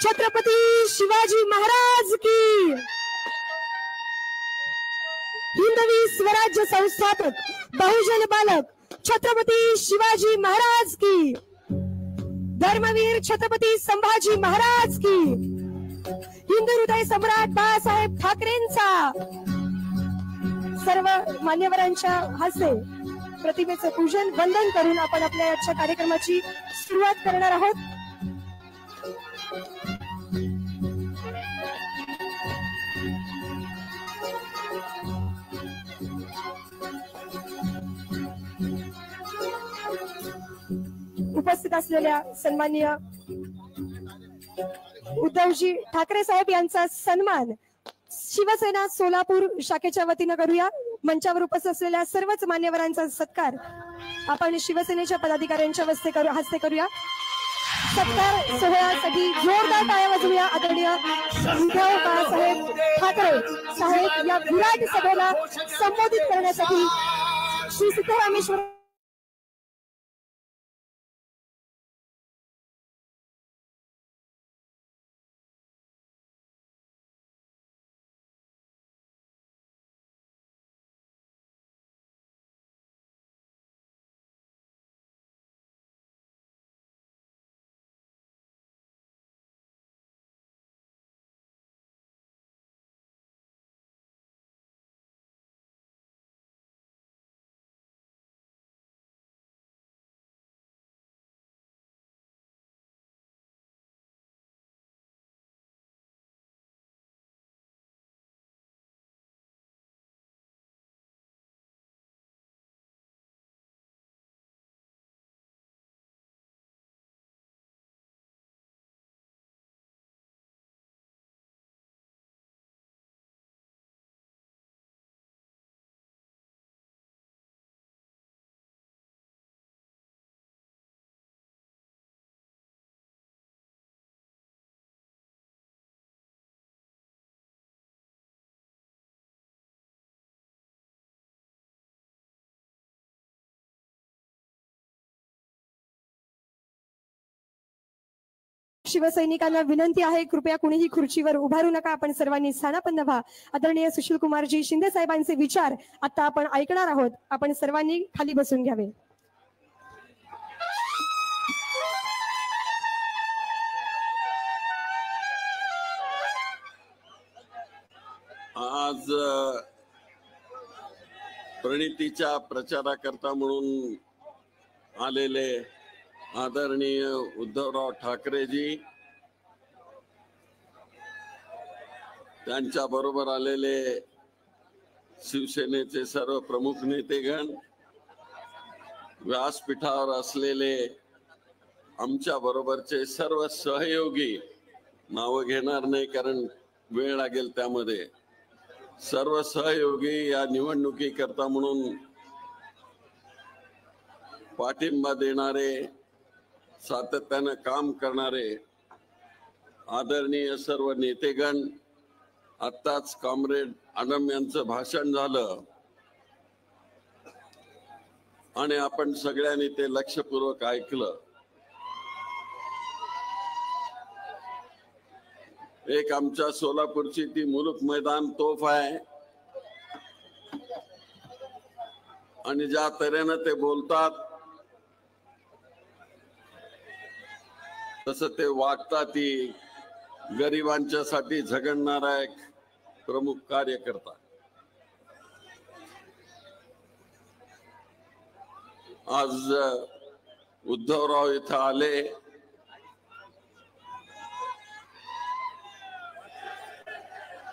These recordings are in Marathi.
छत्रपती शिवाजी महाराज की, हिंदवी स्वराज्य संस्थापक बहुजन बालक छत्रपती शिवाजी महाराज की, धर्मवीर छत्रपती संभाजी महाराज की, हिंदू हृदय सम्राट बाळासाहेब ठाकरेंचा सर्व मान्यवरांच्या हस्ते प्रतिमेचे पूजन वंदन करून आपण आपल्या आजच्या कार्यक्रमाची सुरुवात करणार आहोत। उपस्थित असलेल्या सन्माननीय उद्धवजी ठाकरे साहेब यांचा सन्मान शिवसेना सोलापूर शाखेच्या वतीने करूया। मंचावर उपस्थित असलेल्या सर्वच मान्यवरांचा सत्कार आपण शिवसेनेच्या पदाधिकाऱ्यांच्या हस्ते करूया। सत्कार सोहळ्यासाठी जोरदार टाळ्या वाजवूया। आदरणीय उद्धव बाळासाहेब ठाकरे साहेब या विराट सभेला संबोधित करण्यासाठी श्री सिद्धरामेश्वर शिवसैनिकांना विनंती आहे, कृपया कुणीही खुर्चीवर उभारू नका। आपण सर्वांनी स्थानापन्न व्हा। आदरणीय सुशील कुमारजी शिंदे साहेबांचे विचार आता आपण ऐकणार आहोत। आपण सर्वांनी खाली बसून घ्यावे। आज प्रणितीच्या प्रचाराकरता म्हणून आलेले आदरणीय उद्धवराव ठाकरेजी, त्यांच्या बरोबर आलेले शिवसेनेचे सर्व प्रमुख नेतेगण, व्यासपीठावर असलेले आमच्या बरोबरचे सर्व सहयोगी, नावं घेणार नाही कारण वेळ लागेल त्यामध्ये, सर्व सहयोगी या निवडणुकीकरता म्हणून पाठिंबा देणारे, सातत्यानं काम करणारे आदरणीय सर्व नेतेगण, आत्ताच कॉम्रेड आडम यांचं भाषण झालं आणि आपण सगळ्यांनी ते लक्षपूर्वक ऐकलं। एक आमच्या सोलापूरची ती मुलुक मैदान तोफ आहे आणि ज्या तऱ्हेनं ते बोलतात तसं ते वागतात, ती गरिबांच्यासाठी झगडणारा एक प्रमुख कार्यकर्ता। आज उद्धवराव इथं आले,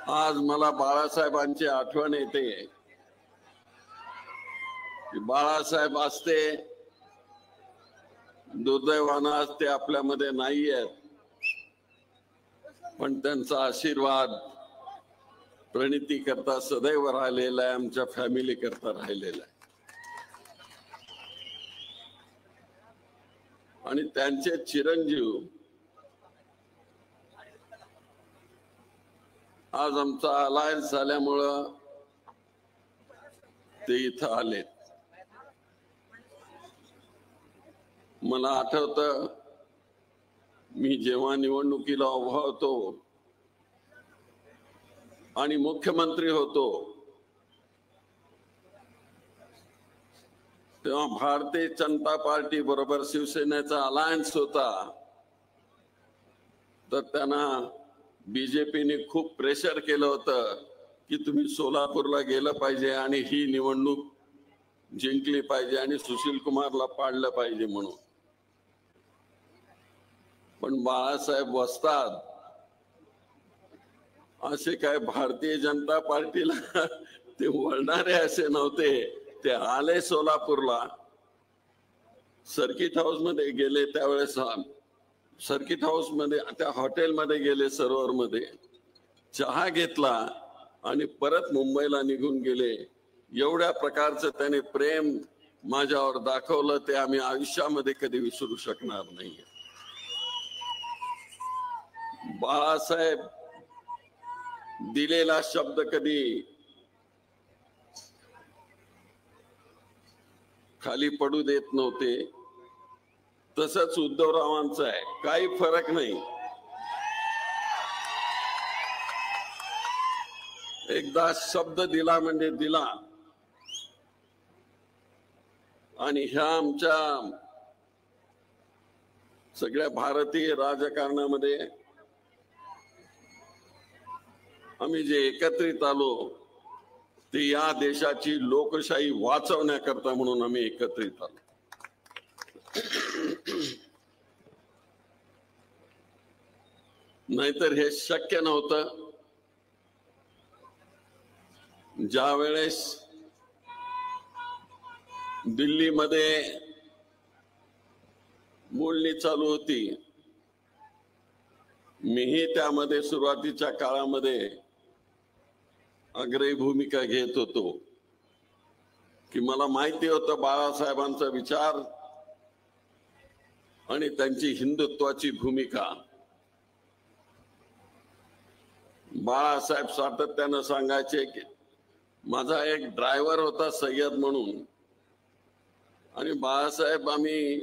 आज मला बाळासाहेबांची आठवण येते। बाळासाहेब असते, दुर्दैवानं आज ते आपल्यामध्ये नाही आहेत, पण त्यांचा आशीर्वाद प्रणिती करता सदैव राहिलेला आहे, आमच्या फॅमिली करता राहिलेला आहे। आणि त्यांचे चिरंजीव आज आमचा अलायन्स झाल्यामुळं ते इथं आलेत। मला आठवतं मी जेव्हा निवडणुकीला उभा होतो आणि मुख्यमंत्री होतो तेव्हा भारतीय जनता पार्टी बरोबर शिवसेनेचा अलायन्स होता, तर त्यांना बीजेपीने खूप प्रेशर केलं होतं की तुम्ही सोलापूरला गेलं पाहिजे आणि ही निवडणूक जिंकली पाहिजे आणि सुशील कुमारला पाडलं पाहिजे म्हणून. पण बाळासाहेब वस्ताद असे काय भारतीय जनता पार्टीला ते वळणारे असे नव्हते. ते आले सोलापूरला, सर्किट हाऊस मध्ये गेले, त्यावेळेस सर्किट हाऊस मध्ये त्या हॉटेलमध्ये गेले, सरोवर मध्ये चहा घेतला आणि परत मुंबईला निघून गेले. एवढ्या प्रकारचं त्याने प्रेम माझ्यावर दाखवलं ते आम्ही आयुष्यामध्ये कधी विसरू शकणार नाही. बाळासाहेब दिलेला शब्द कधी खाली पडू देत नव्हते. तसंच उद्धवरावांचं आहे, काही फरक नाही. एकदा शब्द दिला म्हणजे दिला. आणि ह्या आमच्या सगळ्या भारतीय राजकारणामध्ये आम्ही जे एकत्रित आलो ते या देशाची लोकशाही वाचवण्याकरता म्हणून आम्ही एकत्रित आलो. नाहीतर हे शक्य नव्हतं. ज्या वेळेस दिल्लीमध्ये बोलणी चालू होती, मीही त्यामध्ये सुरुवातीच्या काळामध्ये अग्रही भूमिका घेत होतो की मला माहिती होतं बाळासाहेबांचा विचार आणि त्यांची हिंदुत्वाची भूमिका. बाळासाहेब सातत्यानं सांगायचे की माझा एक ड्रायव्हर होता सय्यद म्हणून, आणि बाळासाहेब आम्ही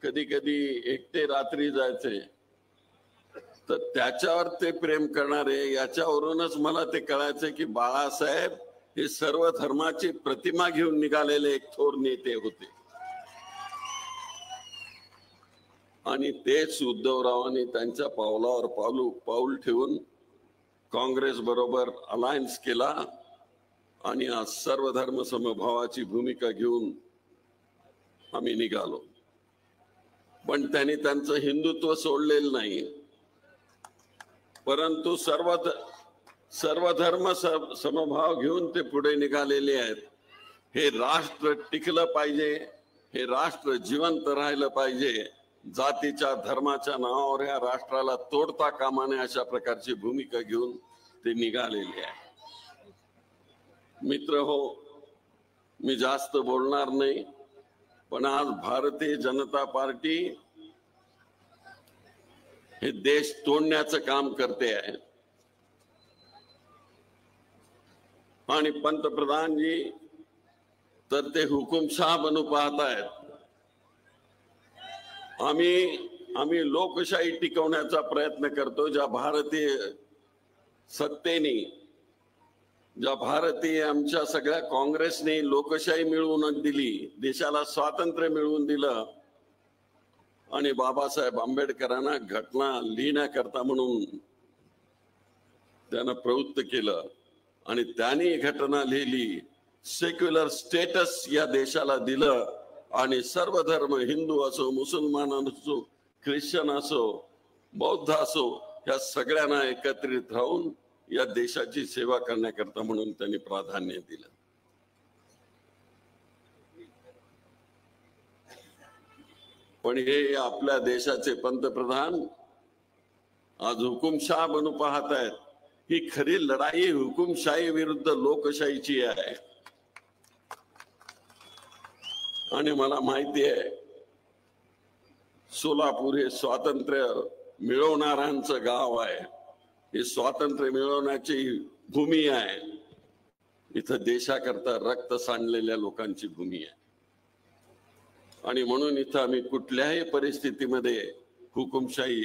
कधी कधी एकटे रात्री जायचे, तर त्याच्यावर ते प्रेम करणारे, याच्यावरूनच मला ते कळायचं की बाळासाहेब हे सर्व धर्माची प्रतिमा घेऊन निघालेले एक थोर नेते होते. आणि तेच उद्धवरावांनी त्यांच्या पावलावर पाऊल ठेवून काँग्रेस बरोबर अलायन्स केला आणि आज सर्व धर्म समभावाची भूमिका घेऊन आम्ही निघालो. पण त्यांनी त्यांचं हिंदुत्व सोडलेलं नाही, परंतु सर्व धर्म समभाव घेऊन ते पुढे निघालेले आहेत. हे राष्ट्र टिकलं पाहिजे, हे राष्ट्र जिवंत राहिलं पाहिजे, जातीच्या धर्माच्या नावावर या राष्ट्राला तोडता कामा नये अशा प्रकारची भूमिका घेऊन ते निघालेले आहे. मित्र हो, मी जास्त बोलणार नाही, पण आज भारतीय जनता पार्टी हे देश तोडण्याचं काम करते आहे. आणि पंतप्रधानजी तर ते हुकुमशाह बनू पाहत आहेत. आम्ही लोकशाही टिकवण्याचा प्रयत्न करतो. ज्या भारतीय सत्तेने, ज्या भारतीय आमच्या सगळ्या काँग्रेसने लोकशाही मिळवून दिली, देशाला स्वातंत्र्य मिळवून दिलं, आणि बाबासाहेब आंबेडकरांना घटना लिहिण्याकरता म्हणून त्यांना प्रवृत्त केलं आणि त्यांनी घटना लिहिली, सेक्युलर स्टेटस या देशाला दिलं, आणि सर्व धर्म, हिंदू असो, मुसलमान असो, ख्रिश्चन असो, बौद्ध असो, या सगळ्यांना एकत्रित राहून या देशाची सेवा करण्याकरता म्हणून त्यांनी प्राधान्य दिलं. पण हे आपल्या देशाचे पंतप्रधान आज हुकुमशाह बनू पाहत आहेत. ही खरी लढाई हुकुमशाही विरुद्ध लोकशाहीची आहे. आणि मला माहिती आहे, सोलापूर हे स्वातंत्र्य मिळवणाऱ्यांचं गाव आहे. हे स्वातंत्र्य मिळवण्याची भूमी आहे. इथं देशाकरता रक्त सांडलेल्या लोकांची भूमी आहे. आणि म्हणून इथं आम्ही कुठल्याही परिस्थितीमध्ये हुकुमशाही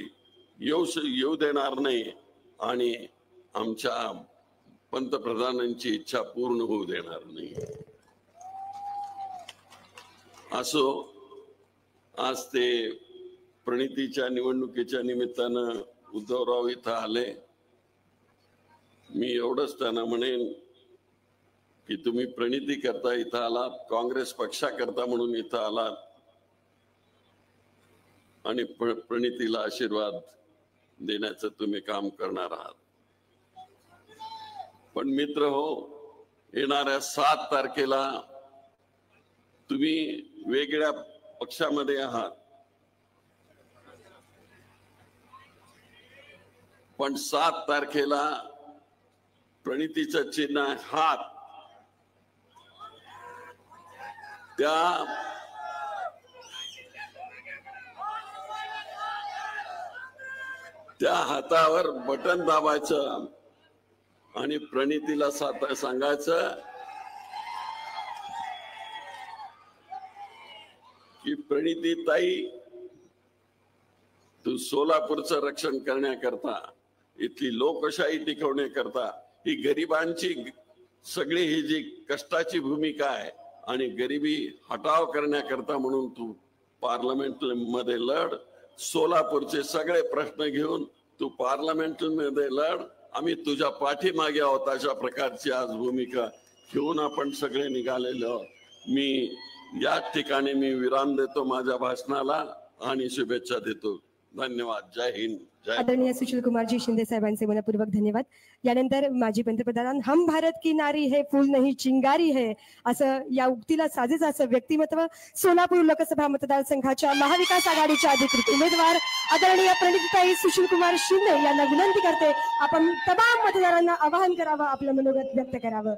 येऊ देणार नाही आणि आमच्या पंतप्रधानांची इच्छा पूर्ण होऊ देणार नाही. असो, आज ते प्रणितीच्या निवडणुकीच्या निमित्तानं उद्धवराव इथं आले. मी एवढंच त्यांना म्हणेन की तुम्ही प्रणिती करता इथं आलात, काँग्रेस पक्षाकरता म्हणून इथं आलात आणि प्रणितीला आशीर्वाद देण्याचं तुम्ही काम करणार आहात. पण मित्र हो, येणाऱ्या 7 तारखेला तुम्ही वेगळ्या पक्षामध्ये आहात, पण 7 तारखेला प्रणितीचं चिन्ह हात. त्या हातावर बटन दाबायचं आणि प्रणितीला सांगायचं की प्रणिती ताई, तू सोलापूरचं रक्षण करण्याकरता, इथली लोकशाही टिकवण्याकरता, ही गरिबांची सगळी ही जी कष्टाची भूमिका आहे आणि गरिबी हटाव करण्याकरता म्हणून तू पार्लमेंट मध्ये लढ. सोलापूरचे सगळे प्रश्न घेऊन तू पार्लमेंट मध्ये लढ. आम्ही तुझ्या पाठीमागे आहोत. अशा प्रकारची आज भूमिका घेऊन आपण सगळे निघालेलो. मी या ठिकाणी विराम देतो माझ्या भाषणाला आणि शुभेच्छा देतो. धन्यवाद. जय हिंद. जय. आदरणीय सुशील कुमारजी शिंदे साहेबांचे मनपूर्वक धन्यवाद. यानंतर माजी पंतप्रधान हम भारत की नारी है फूल नहीं चिंगारी है असं या उक्तीला साजेच असं व्यक्तिमत्व सोलापूर लोकसभा मतदारसंघाच्या महाविकास आघाडीच्या अधिकृत उमेदवार आदरणीय प्रणितीताई सुशील कुमार शिंदे यांना विनंती करते, आपण तमाम मतदारांना आवाहन करावं, आपलं मनोगत व्यक्त करावं.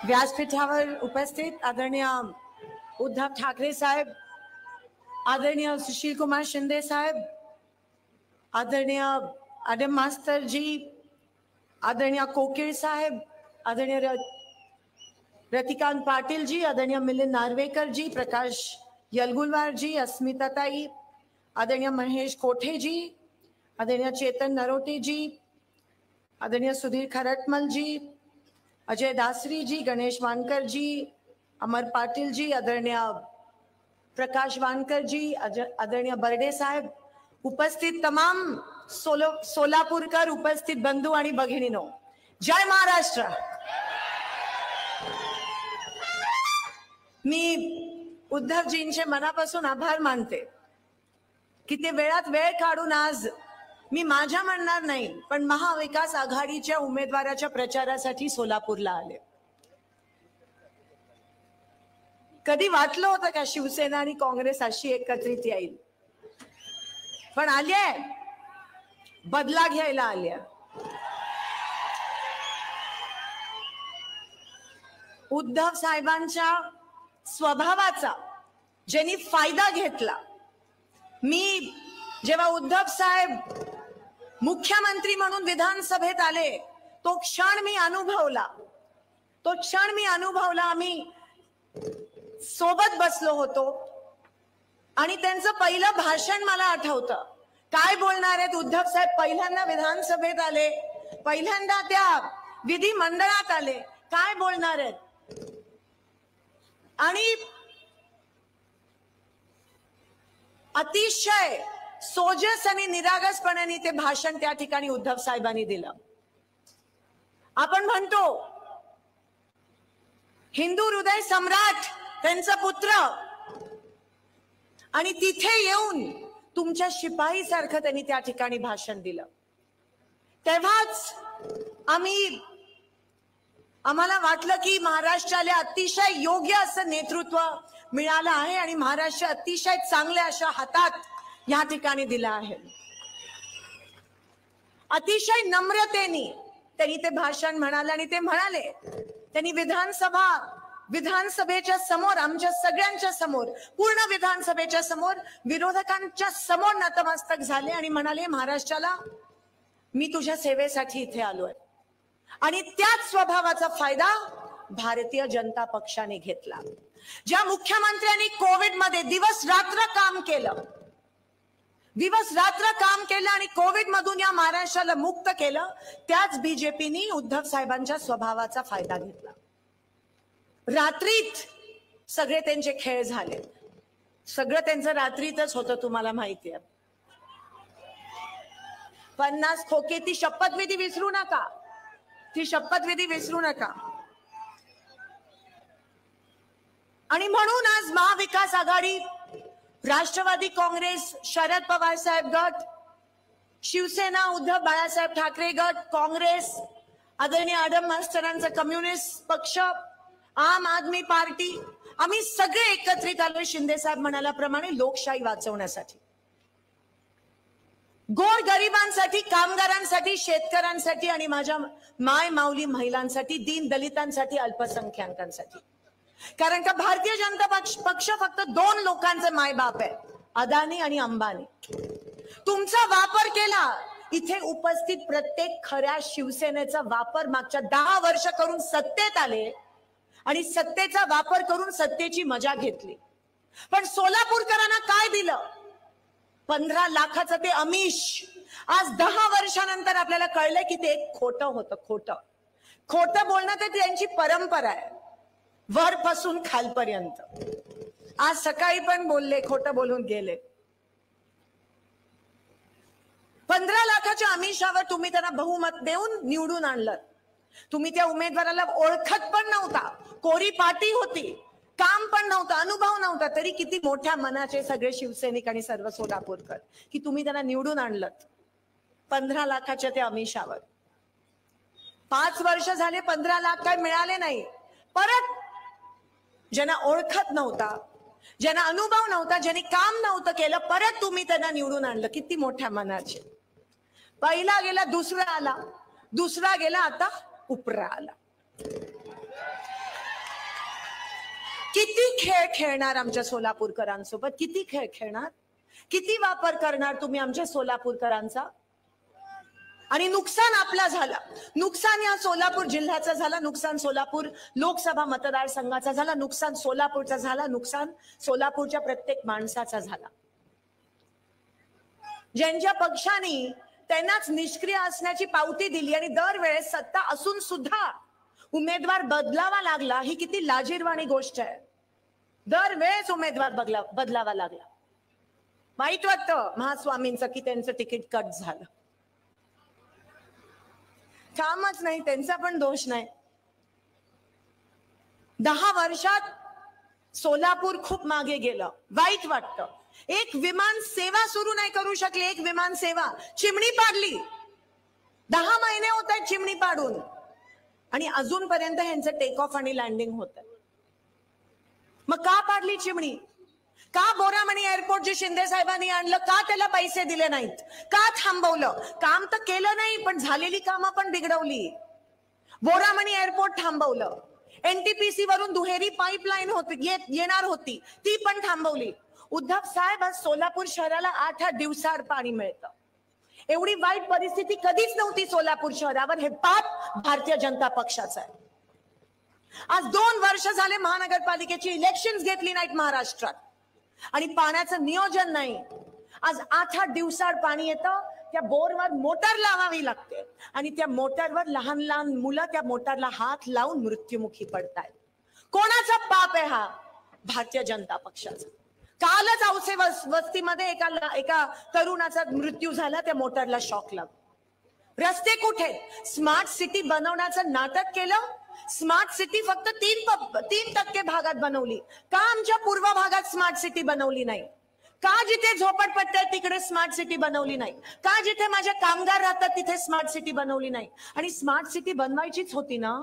व्यासपीठावर उपस्थित आदरणीय उद्धव ठाकरे साहेब, आदरणीय सुशील कुमार शिंदे साहेब, आदरणीय आडम मास्तर जी, आदरणीय कोकिळ साहेब, आदरणीय रतिकांत पाटील जी, आदरणीय मिलिंद नार्वेकर जी, प्रकाश यलगुलवार जी, अस्मिता ताई, आदरणीय महेश कोठे जी, आदरणीय चेतन नरोटे जी, आदरणीय सुधीर खरटमल जी, अजय दासरी जी, गणेश वानकर जी, अमर पाटिल जी, आदरणीय प्रकाश वानकर जी, आदरणीय बर्डे साहेब, उपस्थित तमाम सोलापूरकर, उपस्थित बंधू आणि भगिनीनो, जय महाराष्ट्र. मी उद्धवजींचे मनापासून आभार मानते की ते वेळात वेळ काढून आज, मी माझ्या म्हणणार नाही पण महाविकास आघाडीच्या उमेदवाराच्या प्रचारासाठी सोलापूरला आले. कधी वाटलं होतं का शिवसेना आणि काँग्रेस अशी एकत्रित येईल? पण आले, बदला घ्यायला आल्या. उद्धव साहेबांच्या स्वभावाचा ज्यांनी फायदा घेतला. मी जेव्हा उद्धव साहेब मुख्यमंत्री म्हणून विधानसभेत आले, तो क्षण मी अनुभवला. आम्ही सोबत बसलो होतो आणि त्यांचं पहिलं भाषण मला आठवतं. काय बोलणार आहेत उद्धव साहेब? पहिल्यांदा विधानसभेत आले, पहिल्यांदा त्या विधिमंडळात आले, काय बोलणार आहेत? आणि अतिशय सोजस आणि निरागसपणाने ते भाषण त्या ठिकाणी उद्धव साहेबांनी दिलं. आपण म्हणतो हिंदू हृदय सम्राट त्यांचा पुत्र, आणि तिथे येऊन तुमच्या शिपाई सारखं त्यांनी त्या ठिकाणी भाषण दिलं. तेव्हाच आम्हाला वाटलं की महाराष्ट्राला अतिशय योग्य असं नेतृत्व मिळालं आहे आणि महाराष्ट्र अतिशय चांगल्या अशा हातात या ठिकाणी दिला आहे. अतिशय नम्रतेने त्यांनी ते भाषण म्हणाले आणि ते म्हणाले, त्यांनी विधानसभेच्या समोर, आमच्या सगळ्यांच्या समोर, पूर्ण विधानसभेच्या समोर, विरोधकांच्या समोर नतमस्तक झाले आणि म्हणाले, महाराष्ट्राला मी तुझ्या सेवेसाठी इथे आलोय. आणि त्याच स्वभावाचा फायदा भारतीय जनता पक्षाने घेतला. ज्या मुख्यमंत्र्यांनी कोविड मध्ये दिवस रात्र काम केलं, दिवस रात्र काम केलं आणि कोविड मधून या महाराष्ट्राला मुक्त केलं, त्याच बीजेपीने उद्धव साहेबांच्या स्वभावाचा फायदा घेतला. रात्रीत सगळे त्यांचे खेळ झाले, सगळं त्यांचं रात्रीतच होतं. तुम्हाला माहिती आहे, 50 खोके, ती शपथविधी विसरू नका, ती शपथविधी विसरू नका. आणि म्हणून आज महाविकास आघाडी, राष्ट्रवादी काँग्रेस, शरद पवार साहेब गट, शिवसेना उद्धव बाळासाहेब ठाकरे गट, काँग्रेस, आदरणीय आडम मास्तरांचा कम्युनिस्ट पक्ष, आम आदमी पार्टी, आम्ही सगळे एकत्रित आलो शिंदे साहेब म्हणाल्याप्रमाणे लोकशाही वाचवण्यासाठी, गोर गरिबांसाठी, कामगारांसाठी, शेतकऱ्यांसाठी आणि माझ्या माय माऊली महिलांसाठी, दीन दलितांसाठी, अल्पसंख्याकांसाठी. कारण का भारतीय जनता पक्ष फक्त 2 लोकांचे मायबाप आहे, अदानी आणि अंबानी. तुमचा वापर केला, इथे उपस्थित प्रत्येक खऱ्या शिवसेनेचा वापर मागच्या 10 वर्ष करून सत्तेत आले आणि सत्तेचा वापर करून सत्तेची मजा घेतली. पण सोलापूरकरांना काय दिलं? 15 लाखाचं ते आमिष. आज 10 वर्षानंतर आपल्याला कळलं की ते एक खोटं होतं. खोटं बोलणं तर त्यांची परंपरा आहे, वरपासून खालपर्यंत. आज सकाळी पण बोलले, खोटं बोलून गेले. 15 लाखाच्या आमिषावर तुम्ही त्यांना बहुमत देऊन निवडून आणलं. तुम्ही त्या उमेदवाराला ओळखत पण नव्हता, कोरी पाटी होती, काम पण नव्हतं, अनुभव नव्हता, तरी किती मोठ्या मनाचे सगळे शिवसैनिक आणि सर्व सोलापूरकर की तुम्ही त्यांना निवडून आणलं 15 लाखाच्या त्या आमिषावर. 5 वर्ष झाले, 15 लाख काय मिळाले नाही. परत ज्यांना ओळखत नव्हता, ज्यांना अनुभव नव्हता, ज्यांनी काम नव्हतं केलं, परत तुम्ही त्यांना निवडून आणलं. किती मोठ्या मनाचे. पहिला गेला, दुसरा आला, दुसरा गेला, आता उपरा आला. किती खेळ खेळणार आमच्या सोलापूरकरांसोबत? किती खेळ खेळणार? किती वापर करणार तुम्ही आमच्या सोलापूरकरांचा? आणि नुकसान आपला झाला, नुकसान या सोलापूर जिल्ह्याचा झाला, नुकसान सोलापूर लोकसभा मतदारसंघाचा झाला, नुकसान सोलापूरचा झाला, नुकसान सोलापूरच्या प्रत्येक माणसाचा झाला. ज्यांच्या पक्षाने त्यांनाच निष्क्रिय असण्याची पावती दिली आणि दरवेळेस सत्ता असून सुद्धा उमेदवार बदलावा लागला, ही किती लाजिरवाणी गोष्ट आहे. दरवेळेस उमेदवार बदलावा लागला. माहित वाटतं महास्वामींचं की त्यांचं तिकीट कट झालं. कामच नाही, त्यांचा पण दोष नाही. 10 वर्षात सोलापूर खूप मागे गेलं. वाईट वाटतं. एक विमान सेवा सुरू नाही करू शकले. एक विमान सेवा चिमणी पाडली. 10 महिने होत आहेत चिमणी पाडून आणि अजूनपर्यंत ह्यांचं टेक ऑफ आणि लँडिंग होत आहे. मग का पाडली चिमणी? का बोरामणी एअरपोर्ट जे शिंदे साहेबांनी आणलं, का त्याला पैसे दिले नाहीत? का थांबवलं? काम तर केलं नाही, पण झालेली कामं पण बिघडवली. बोरामणी एअरपोर्ट थांबवलं. एनटीपीसी वरून दुहेरी पाईपलाईन येणार होती, ती पण थांबवली. उद्धव साहेब, आज सोलापूर शहराला 8 दिवसाआड पाणी मिळतं. एवढी वाईट परिस्थिती कधीच नव्हती सोलापूर शहरावर. हे पाप भारतीय जनता पक्षाचं आहे. आज 2 वर्ष झाले महानगरपालिकेची इलेक्शन्स घेतली नाहीत महाराष्ट्रात आणि पाण्याचं नियोजन नाही. आज 8 दिवसाआड पाणी येतं. त्या बोरवर मोटर लावावी लागते आणि त्या मोटरवर लहान लहान मुलं त्या मोटरला हात लावून मृत्युमुखी पडतायत. कोणाचा पाप आहे हा? भारतीय जनता पक्षाचा. कालच औसे वस्तीमध्ये एका तरुणाचा मृत्यू झाला, त्या मोटरला शॉक लागला. रस्ते कुठे? स्मार्ट सिटी बनवण्याचं नाटक केलं. स्मार्ट सिटी फक्त 3% भागात बनवली. का आमच्या पूर्व भागात स्मार्ट सिटी बनवली नाही? का जिथे झोपडपट्टी आहे तिकडे स्मार्ट सिटी बनवली नाही? का जिथे माझे कामगार राहतात तिथे स्मार्ट सिटी बनवली नाही? आणि स्मार्ट सिटी बनवायचीच होती ना,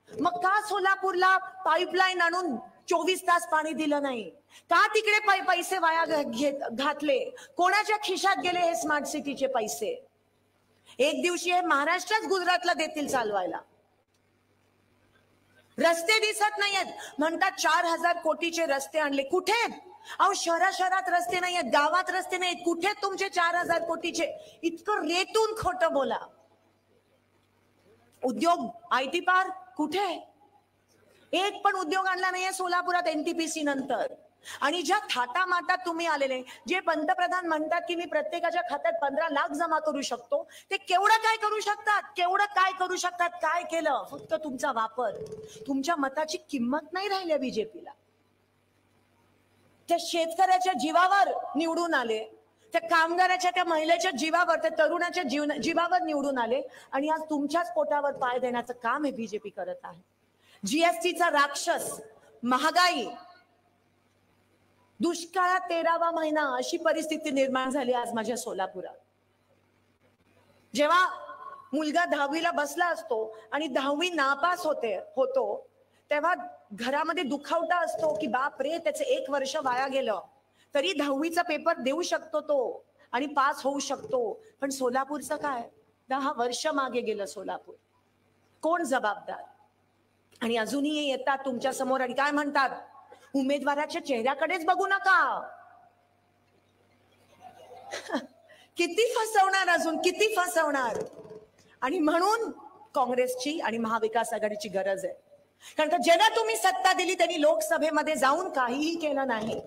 मग का सोलापूरला पाईपलाईन आणून 24 तास पाणी दिलं नाही? का तिकडे पैसे वाया घातले? कोणाच्या खिशात गेले हे स्मार्ट सिटीचे पैसे? एक दिवशी हे महाराष्ट्रात गुजरातला देतील चालवायला. रस्ते दिसत नाहीयेत म्हणतात 4000 कोटीचे रस्ते आणले. कुठे? अहो शहरात रस्ते नाहीयेत, गावात रस्ते नाहीत. कुठे तुमचे 4000 कोटीचे? इतकं रेतून खोटं बोला. उद्योग, IT पार्क कुठे? एक पण उद्योग आणला नाहीये सोलापुरात एनटीपीसी नंतर. आणि ज्या थाटामाटात तुम्ही आलेले, जे पंतप्रधान म्हणतात की मी प्रत्येकाच्या खात्यात 15 लाख जमा करू शकतो, ते केवढं काय करू शकतात, केवढं काय करू शकतात, काय केलं? फक्त तुमचा वापर. तुमच्या मताची किंमत नाही राहिली बीजेपीला. त्या शेतकऱ्याच्या जीवावर निवडून आले, त्या कामगाराच्या, त्या महिलेच्या जीवावर, त्या तरुणाच्या जीवावर निवडून आले आणि आज तुमच्याच पोटावर पाय देण्याचं काम हे बीजेपी करत आहे. जीएसटीचा राक्षस, महागाई, दुष्काळात 13वा महिना, अशी परिस्थिती निर्माण झाली आज माझ्या सोलापुरात. जेव्हा मुलगा 10वीला बसला असतो आणि 10वी नापास होतो तेव्हा घरामध्ये दुखावटा असतो की बाप रे, त्याचं 1 वर्ष वाया गेलं. तरी 10वीचा पेपर देऊ शकतो तो आणि पास होऊ शकतो. पण सोलापूरचं काय? 10 वर्ष मागे गेलं सोलापूर. कोण जबाबदार? आणि अजूनही येतात तुमच्या समोर आणि काय म्हणतात, उमेदवाराच्या चेहऱ्याकडेच बघू नका. किती फसवणार, अजून किती फसवणार? आणि म्हणून काँग्रेसची आणि महाविकास आघाडीची गरज आहे. कारण का ज्यांना तुम्ही सत्ता दिली त्यांनी लोकसभेमध्ये जाऊन काहीही केलं नाही.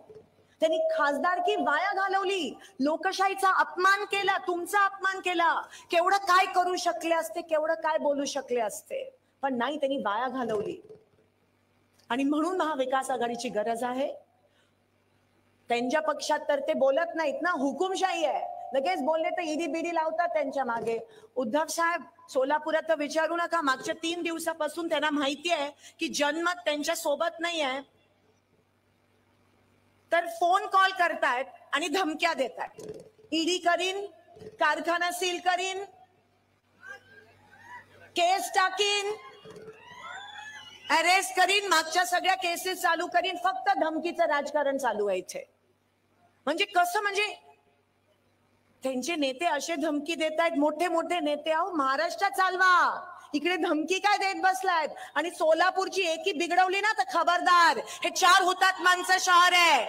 त्यांनी खासदारकी वाया घालवली, लोकशाहीचा अपमान केला, तुमचा अपमान केला. केवढं काय करू शकले असते, केवढं काय बोलू शकले असते, पण नाही, त्यांनी वाया घालवली. आणि म्हणून महाविकास आघाडीची गरज आहे. त्यांच्या पक्षात तर ते बोलत नाहीत ना, हुकुमशाही आहे. लगेच बोलले तर ईडी बीडी लावतात त्यांच्या मागे. उद्धव साहेब, सोलापुरात तर विचारू नका. मागच्या 3 दिवसापासून त्यांना माहिती आहे की जनमत त्यांच्या सोबत नाही आहे, तर फोन कॉल करतायत आणि धमक्या देतात. ईडी करीन, कारखाना सील करीन, केस टाकीन, अरेस्ट करीन, मागच्या सगळ्या केसेस चालू करीन. फक्त धमकीचं राजकारण चालू आहे इथे. म्हणजे कसं, म्हणजे त्यांचे नेते असे धमकी देत आहेत, मोठे मोठे नेते. अहो, महाराष्ट्रात चालवा, इकडे धमकी काय देत बसलायत? आणि सोलापूरची एकी बिघडवली ना तर खबरदार. हे 4 हुतात्म्यांचं शहर आहे.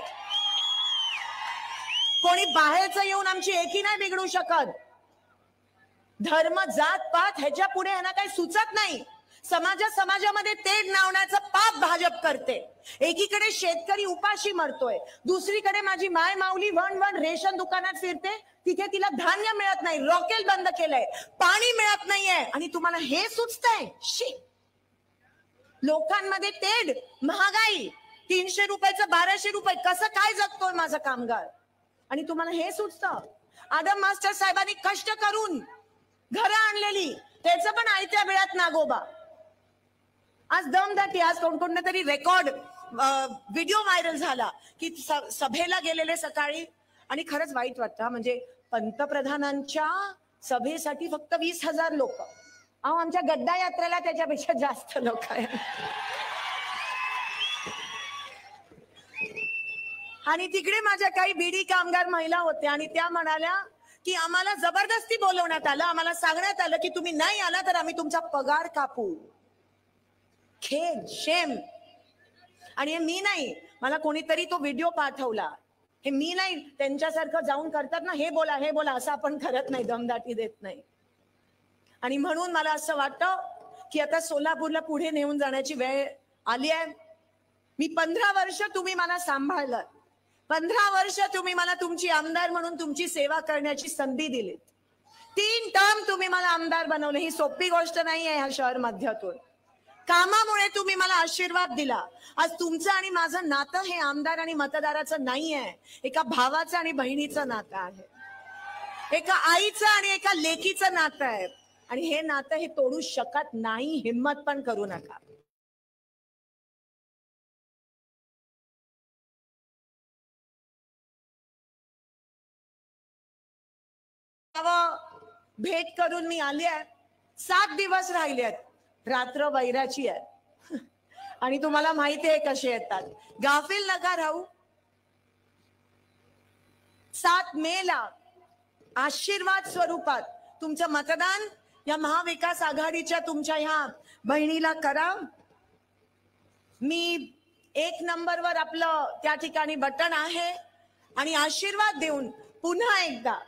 कोणी बाहेरचं येऊन आमची एकी नाही बिघडू शकत. धर्म, जात पात ह्याच्या पुढे यांना काही सुचत नाही. समाजामध्ये तेढ लावण्याचं पाप भाजप करते. एकीकडे शेतकरी उपाशी मरतोय, दुसरीकडे माझी माय माऊली वन रेशन दुकानात फिरते, तिथे तिला धान्य मिळत नाही, रॉकेल बंद केलंय, पाणी मिळत नाहीये, आणि तुम्हाला हे सुचतंय? शी. लोकांमध्ये तेढ, महागाई, 300 रुपयाचं 1200 रुपये, कसं काय जगतोय माझा कामगार, आणि तुम्हाला हे सुचतं? आदम मास्टर साहेबांनी कष्ट करून घरं आणलेली, त्याचं पण आयत्या वेळात नागोबा. आज दमदाटी, आज कोणकोणता तरी रेकॉर्ड व्हिडिओ व्हायरल झाला की सभेला गेलेले सकाळी, आणि खरंच वाईट वाटतं. म्हणजे पंतप्रधानांच्या सभेसाठी फक्त 20,000 लोक. अहो, आमच्या गड्डा यात्रेला त्याच्यापेक्षा जास्त लोक आहेत. आणि तिकडे माझ्या काही बीडी कामगार महिला होत्या आणि त्या म्हणाल्या की आम्हाला जबरदस्ती बोलवण्यात आलं, आम्हाला सांगण्यात आलं की तुम्ही नाही आला तर आम्ही तुमचा पगार कापू. खेद, शेम. आणि हे मी नाही, मला कोणीतरी तो व्हिडिओ पाठवला. हे मी नाही, त्यांच्यासारखं जाऊन करतात ना, हे बोला हे बोला, असं आपण करत नाही, दमदाटी देत नाही. आणि म्हणून मला असं वाटतं की आता सोलापूरला पुढे नेऊन जाण्याची वेळ आली आहे. मी 15 वर्ष तुम्ही मला सांभाळलं, 15 वर्ष तुम्ही मला तुमची आमदार म्हणून तुमची सेवा करण्याची संधी दिली. 3 टर्म तुम्ही मला आमदार बनवले. ही सोपी गोष्ट नाही आहे ह्या शहर मध्यातून. कामामुळे तुम्ही मला आशीर्वाद दिला. आज तुमचं आणि माझं नातं हे आमदार आणि मतदाराचं नाही आहे, एका भावाचं आणि बहिणीचं नातं आहे, एका आईचं आणि एका लेकीचं नातं आहे. आणि हे नातं हे तोडू शकत नाही. हिम्मत पण करू नका. भेट करून मी आली आहे. 7 दिवस राहिले आहेत. रात्र वैराची आहे आणि तुम्हाला माहिती आहे कसे येतात. गाफील नका राहू. 7 मेला आशीर्वाद स्वरूपात तुमचं मतदान या महाविकास आघाडीच्या तुमच्या ह्या बहिणीला करा. मी 1 नंबरवर आपलं त्या ठिकाणी बटन आहे आणि आशीर्वाद देऊन पुन्हा एकदा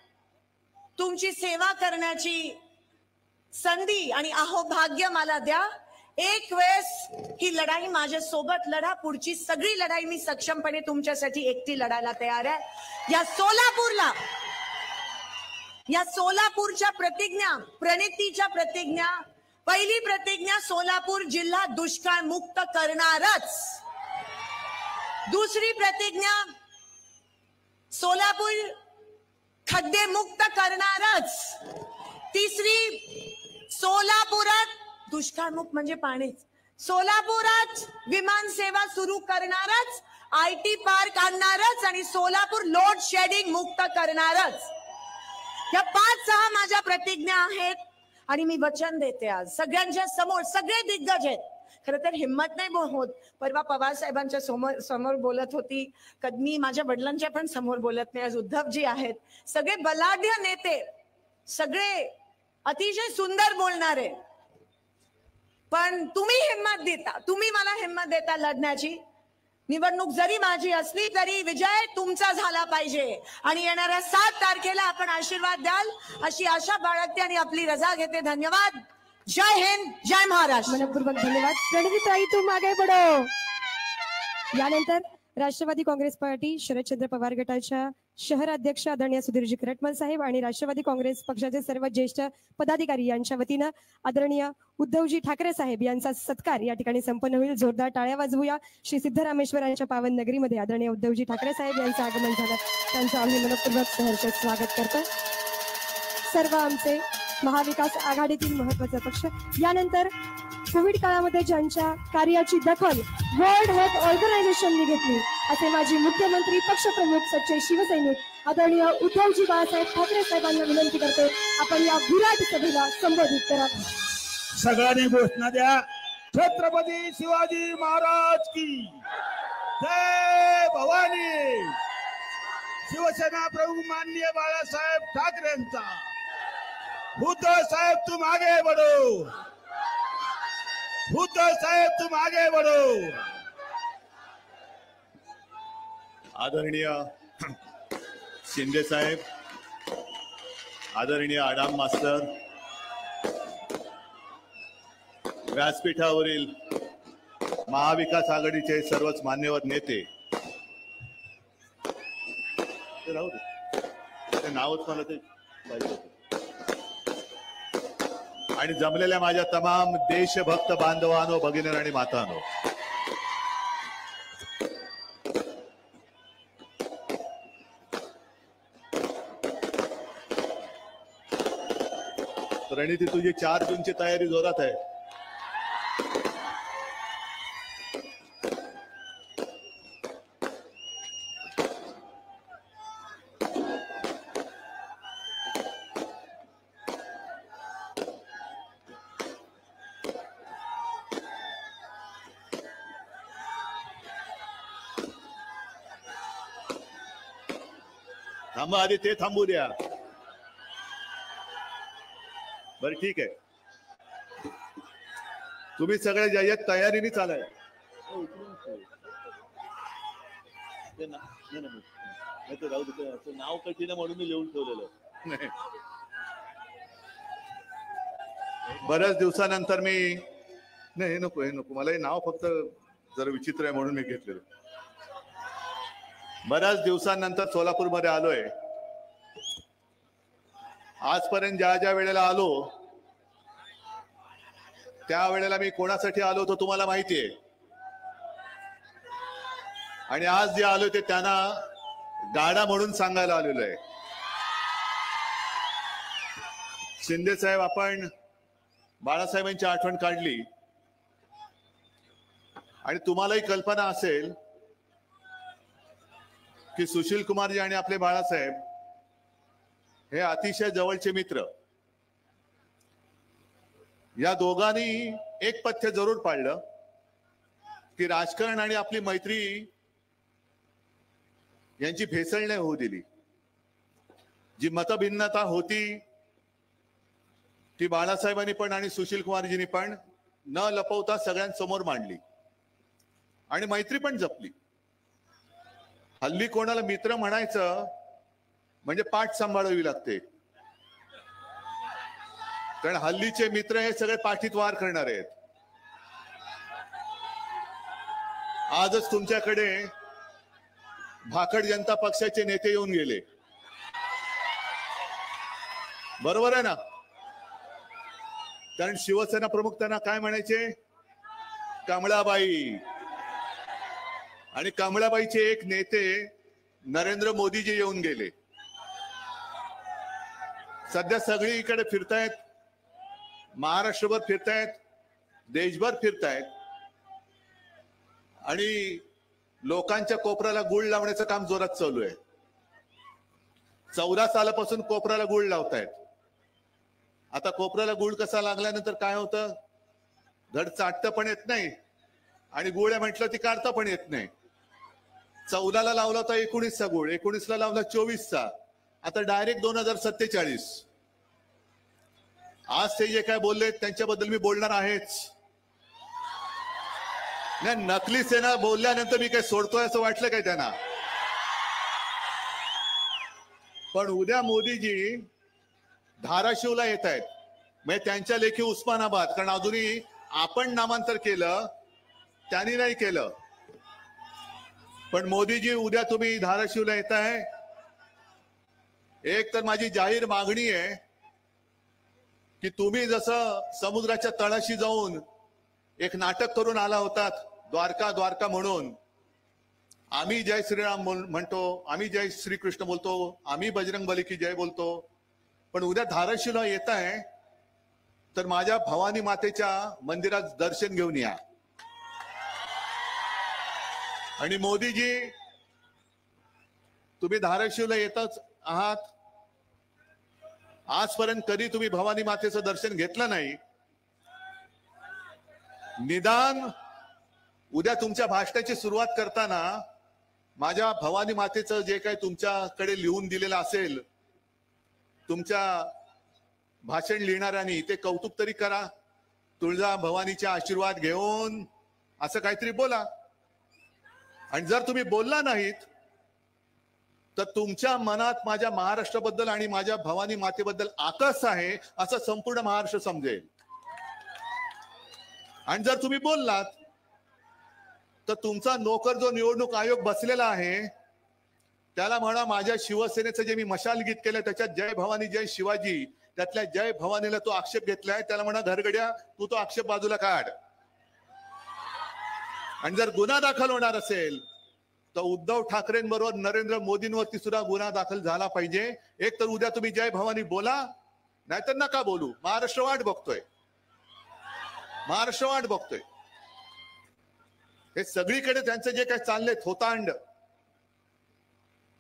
तुमची सेवा करण्याची संधी आणि अहोभाग्य मला द्या. एक वेळेस ही लढाई माझ्या सोबत लढा, पुढची सगळी लढाई मी सक्षमपणे तुमच्यासाठी एकटी लढायला तयार आहे. या सोलापूरच्या प्रतिज्ञा, प्रणितीच्या प्रतिज्ञा, पहिली प्रतिज्ञा सोलापूर जिल्हा दुष्काळ मुक्त करणारच. दुसरी प्रतिज्ञा सोलापूर खड्डे मुक्त करणारच. तिसरी सोलापुरात दुष्काळमुक्त म्हणजे पाणीच, सोलापुरात विमान सेवा सुरू करणारच, IT पार्क आणणारच आणि सोलापूर लोड शेडिंग मुक्त करणारच. या 5-6 माझ्या प्रतिज्ञा आहेत आणि मी वचन देते आज सगळ्यांच्या समोर. सगळे दिग्गज आहेत, खरं तर हिंमत नाही होत. परवा पवार साहेबांच्या समोर बोलत होती, मी माझ्या वडिलांच्या पण समोर बोलत नाही. आज उद्धवजी आहेत, सगळे बलाढ्य नेते, सगळे अतिशय सुंदर बोलणारे. पण तुम्ही हिंमत देता, तुम्ही मला हिंमत देता लढण्याची. निवडणूक जरी माझी असली तरी विजय तुमचा झाला पाहिजे आणि येणाऱ्या 7 तारखेला आपण आशीर्वाद द्याल अशी आशा बाळगते आणि आपली रजा घेते. धन्यवाद. जय हिंद, जय महाराष्ट्र. मनपूर्वक धन्यवाद. प्रणितीताई तुम आगे बढ़ो. यानंतर राष्ट्रवादी काँग्रेस पार्टी शरदचंद्र पवार गटाच्या शहर अध्यक्ष आदरणीय सुधीरजी खरटमल साहेब आणि राष्ट्रवादी काँग्रेस पक्षाचे सर्व ज्येष्ठ पदाधिकारी यांच्या वतीनं आदरणीय उद्धवजी ठाकरे साहेब यांचा सत्कार या ठिकाणी संपन्न होईल. जोरदार टाळ्या वाजवूया. श्री सिद्धरामेश्वरांच्या पावन नगरीमध्ये आदरणीय उद्धवजी ठाकरे साहेब यांचं आगमन झालं, त्यांचं आम्ही मनपूर्वक सहर्ष स्वागत करतो. सर्व आमचे महाविकास आघाडीतील महत्वाचे पक्ष. यानंतर कोविड काळामध्ये ज्यांच्या कार्याची दखल वर्ल्ड हेल्थ ऑर्गनायझेशनने घेतली असे माजी मुख्यमंत्री पक्षप्रमुख सच्चे शिवसैनिक आदरणीय उद्धवजी बाळासाहेब ठाकरे साहेबांना विनंती करते, आपण या विराट सभेला संबोधित करा. सगळ्यांनी घोषणा द्या. छत्रपती शिवाजी महाराज की जय. भवानी. शिवसेना प्रमुख माननीय बाळासाहेब ठाकरेंचा. उद्धव साहेब तुम आगे बढ़ो. उद्धव साहेब तुम आगे बढ़ो. आदरणीय शिंदे साहेब, आदरणीय आडाम मास्तर, व्यासपीठावरील महाविकास आघाडीचे सर्वच मान्यवर नेते, राहू दे ते नावच मला ते पाहिजे होते, आणि जमलेल्या माझ्या तमाम देशभक्त बांधवांनो, भगिनी आणि मातांनो, रणनीती तुझी 4 जूनची तयारी जोरात आहे. थांबा, आधी ते थांबू द्या. बरं ठीक आहे, तुम्ही सगळे ज्या तयारीने चालाय. नाव कठीण म्हणून मी लिहून ठेवलेलं नाही. बऱ्याच दिवसानंतर मी नाही, हे नको मला हे नाव फक्त जरा विचित्र आहे म्हणून मी घेतलेलं. बऱ्याच दिवसांनंतर सोलापूरमध्ये आलोय. आजपर्यंत ज्या वेळेला आलो त्यावेळेला मी कोणासाठी आलो होतो तुम्हाला माहितीये, आणि आज जे आलो ते त्यांना गाडा म्हणून सांगायला आलेलो आहे. शिंदे साहेब, आपण बाळासाहेबांची आठवण काढली आणि तुम्हालाही कल्पना असेल की सुशील कुमारजी आणि आपले बाळासाहेब हे अतिशय जवळचे मित्र. या दोघांनी एक पथ्य जरूर पाळलं की राजकारण आणि आपली मैत्री यांची भेसळ नाही होऊ दिली. जी मतभिन्नता होती ती बाळासाहेबांनी पण आणि सुशील कुमारजींनी पण न लपवता सगळ्यांसमोर मांडली आणि मैत्री पण जपली. हल्ली कोणाला मित्र म्हणायचं म्हणजे पाठ सांभाळावी लागते, कारण हल्लीचे मित्र हे सगळे पाठीत वार करणारे आहेत. आजच तुमच्याकडे भाकड जनता पक्षाचे नेते येऊन गेले, बरोबर आहे ना? कारण शिवसेना प्रमुख त्यांना काय म्हणायचे? कमळाबाई. आणि कमळाबाईचे एक नेते नरेंद्र मोदीजी येऊन गेले. सध्या सगळी इकडे फिरतायत, महाराष्ट्रभर फिरतायत, देशभर फिरतायत आणि लोकांच्या कोपऱ्याला गुळ लावण्याचं काम जोरात चालू आहे. 14 सालापासून कोपऱ्याला गुळ लावतायत. आता कोपऱ्याला गुळ कसा लागल्यानंतर काय होतं? धड चाटतं पण येत नाही आणि गुळ म्हटलं ती काढता पण येत नाही. 14ला लावला होता 19चा गुळ, 19ला लावला 24चा, आता डायरेक्ट 2047. आज ते जे काय बोलले त्यांच्याबद्दल मी बोलणार आहेच. नाही, नकली सेना बोलल्यानंतर मी काय सोडतोय असं वाटलं काय त्यांना? पण उद्या मोदीजी धाराशिवला येत आहेत, म्हणजे त्यांच्या लेखी उस्मानाबाद. कारण अजूनही आपण नामांतर केलं, त्यांनी नाही केलं. पण मोदीजी उद्या तुम्ही धाराशिवला येत आहे. एक तर माझी जाहीर मागणी आहे की तुम्ही जसं समुद्राच्या तळाशी जाऊन एक नाटक करून आला होतात, द्वारका द्वारका म्हणून, आम्ही जय श्रीराम म्हणतो, आम्ही जय श्रीकृष्ण बोलतो, आम्ही बजरंगबली की जय बोलतो, पण उद्या धाराशिवला येत आहे तर माझ्या भवानी मातेच्या मंदिरात दर्शन घेऊन या. आणि मोदीजी तुम्ही धाराशिवला येतच आहात, आजपर्यंत कधी तुम्ही भवानी मातेचं दर्शन घेतलं नाही. निदान उद्या तुमच्या भाषणाची सुरुवात करताना माझ्या भवानी मातेचं जे काही तुमच्याकडे लिहून दिलेलं असेल, तुमच्या भाषण लिहिणाऱ्यांनी, ते कौतुक तरी करा. तुळजा भवानीचे आशीर्वाद घेऊन असं काहीतरी बोला. आणि जर तुम्ही बोलला नाहीत तर तुमच्या मनात माझ्या महाराष्ट्राबद्दल आणि माझ्या भवानी मातेबद्दल आकस आहे असं संपूर्ण महाराष्ट्र समजेल. आणि जर तुम्ही बोललात तर तुमचा नोकर जो निवडणूक आयोग बसलेला आहे त्याला म्हणा, माझ्या शिवसेनेचं जे मी मशाल गीत केलं त्याच्यात जय भवानी जय शिवाजी, त्यातल्या जय भवानीला तो आक्षेप घेतलाय, त्याला म्हणा घरगड्या तू तो आक्षेप बाजूला काढ. आणि जर गुन्हा दाखल होणार असेल तर उद्धव ठाकरेंबरोबर नरेंद्र मोदींवरती सुद्धा गुन्हा दाखल झाला पाहिजे. एक तर उद्या तुम्ही जय भवानी बोला, नाहीतर नका बोलू. महाराष्ट्र वाट बघतोय, महाराष्ट्र वाट बघतोय. हे सगळीकडे त्यांचं जे काही चाललंय थोतांड,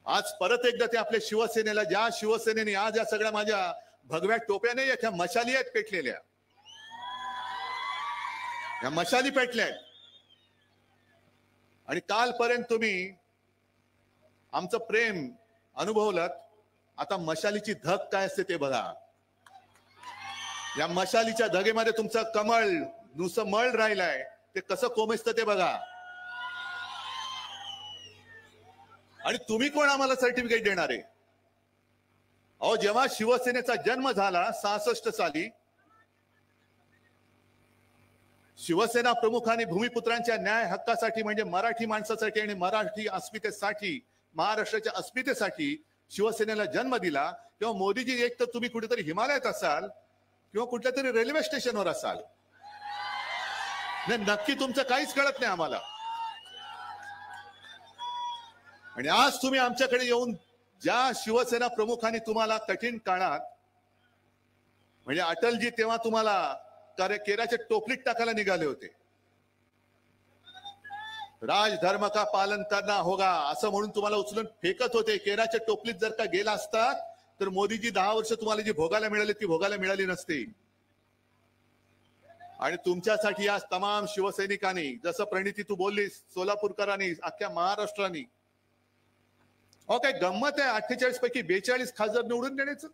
आज परत एकदा ते आपल्या शिवसेनेला, ज्या शिवसेनेने आज या सगळ्या माझ्या भगव्या टोप्या नाही, ह्या मशाली आहेत पेटलेल्या, या मशाली पेटल्या आहेत. आणि कालपर्यंत तुम्ही आमचं प्रेम अनुभवलं, आता मशालीची धग काय असते ते बघा. या मशालीच्या धगेमध्ये तुमचं कमळ नुसतं मळ राहिलाय, ते कसं कोमेजतं ते बघा. आणि तुम्ही कोण आम्हाला सर्टिफिकेट देणार आहे? अहो, जेव्हा शिवसेनेचा जन्म झाला 66 साली, शिवसेना प्रमुखांनी भूमिपुत्रांच्या न्याय हक्कासाठी, म्हणजे मराठी माणसासाठी आणि मराठी अस्मितेसाठी, महाराष्ट्राच्या अस्मितेसाठी शिवसेनेला जन्म दिला. तेव्हा मोदीजी एक तर तुम्ही कुठेतरी हिमालयात असाल किंवा कुठल्या तरी रेल्वे स्टेशनवर असाल. नक्की तुमचं काहीच कळत नाही आम्हाला. आणि आज तुम्ही आमच्याकडे येऊन ज्या शिवसेना प्रमुखांनी तुम्हाला कठीण काळात, म्हणजे अटलजी तेव्हा तुम्हाला केराच्या टोपलीत टाकायला निघाले होते, राजधर्म का पालन करना होगा असं म्हणून तुम्हाला उचलून फेकत होते. केराच्या टोपलीत जर का गेला असतात तर मोदीजी 10 वर्ष तुम्हाला जी भोगायला मिळाली ती भोगायला मिळाली नसती. आणि तुमच्यासाठी आज तमाम शिवसैनिकांनी, जसं प्रणिती तू बोललीस, सोलापूरकरांनी, अख्ख्या महाराष्ट्राने, अहो काय गंमत आहे 48 पैकी 42 खासदार निवडून देण्याचं.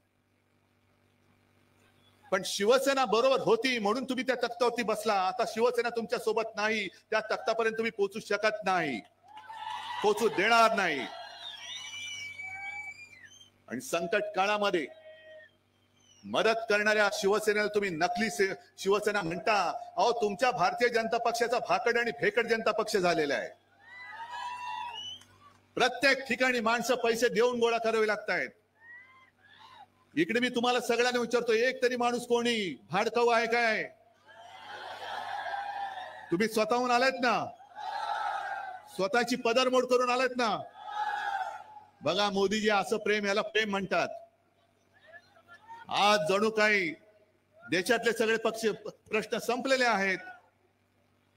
पण शिवसेना बरोबर होती म्हणून तुम्ही त्या तख्तावरती बसला. आता शिवसेना तुमच्या सोबत नाही, त्या तख्तापर्यंत तुम्ही पोहोचू शकत नाही, पोहोचू देणार नाही. आणि संकट काळामध्ये मदत करणाऱ्या शिवसेनेला तुम्ही नकली शिवसेना म्हणता. अहो, तुमच्या भारतीय जनता पक्षाचा भाकड आणि भेकड जनता पक्ष झालेला आहे. प्रत्येक ठिकाणी माणसं पैसे देऊन गोळा करावे लागतायत. इकडे मी तुम्हाला सगळ्यांना विचारतो, एक तरी माणूस कोणी भाडकाऊ आहे काय? तुम्ही स्वतःहून आलात ना? स्वतःची पदरमोड करून आलात ना? बघा मोदीजी, असं प्रेम, याला प्रेम म्हणतात. आज जणू काही देशातले सगळे पक्ष प्रश्न संपलेले आहेत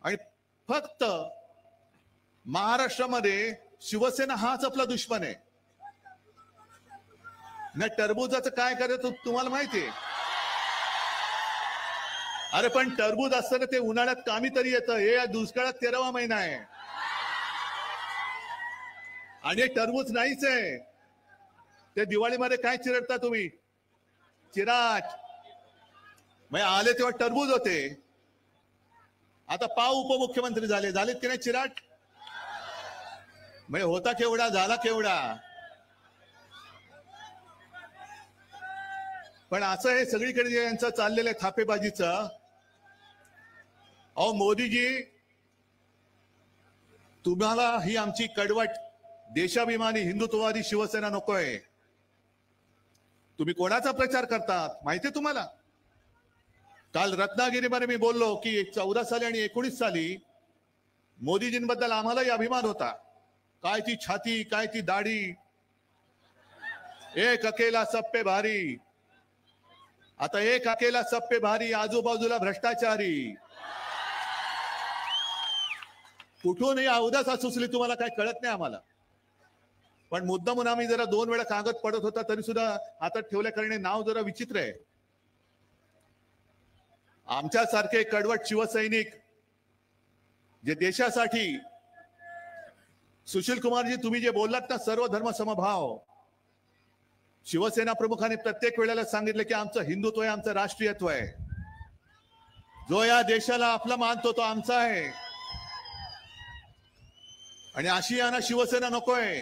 आणि फक्त महाराष्ट्रामध्ये शिवसेना हाच आपला दुश्मन आहे. ना टरबूजाचं काय करायचं तुम्हाला माहितीये? अरे पण टरबूज असताना ते उन्हाळ्यात कामी तरी येतं, हे दुष्काळात 13वा महिना आहे आणि टरबूज नाहीच आहे. ते दिवाळीमध्ये काय चिरडता तुम्ही? चिराट. मग आले तेव्हा टरबूज होते, आता पाव उपमुख्यमंत्री झालेत की नाही चिराट? म्हणजे होता केवढा, झाला केवढा. पण असं हे सगळीकडे यांचं चाललेलं आहे थापेबाजीचं. अहो मोदीजी, तुम्हाला ही आमची कडवट देशाभिमानी हिंदुत्ववादी शिवसेना नकोय. तुम्ही कोणाचा प्रचार करतात माहितीये तुम्हाला? काल रत्नागिरीमध्ये मी बोललो की 14 साली आणि 19 साली मोदीजींबद्दल आम्हालाही अभिमान होता. काय ती छाती, काय ती दाढी, एक अकेला सब पे भारी. आता एक अकेला सब पे भारी, आजूबाजूला भ्रष्टाचारी. कुठूनही अवदासा सुचली तुम्हाला काय कळत नाही आम्हाला. पण मुद्दामून आम्ही जरा 2 वेळा कागद पडत होता तरी सुद्धा हातात ठेवल्या करणे नाव जरा विचित्र आहे. आमच्यासारखे कडवट शिवसैनिक जे देशासाठी, सुशील कुमारजी तुम्ही जे बोललात ना, सर्व धर्म समभाव, शिवसेना प्रमुखाने प्रत्येक वेळेला सांगितलं की आमचं हिंदुत्व आहे, आमचं राष्ट्रीयत्व आहे. जो या देशाला आपला मानतो तो आमचा आहे. आणि अशी यांना शिवसेना नकोय.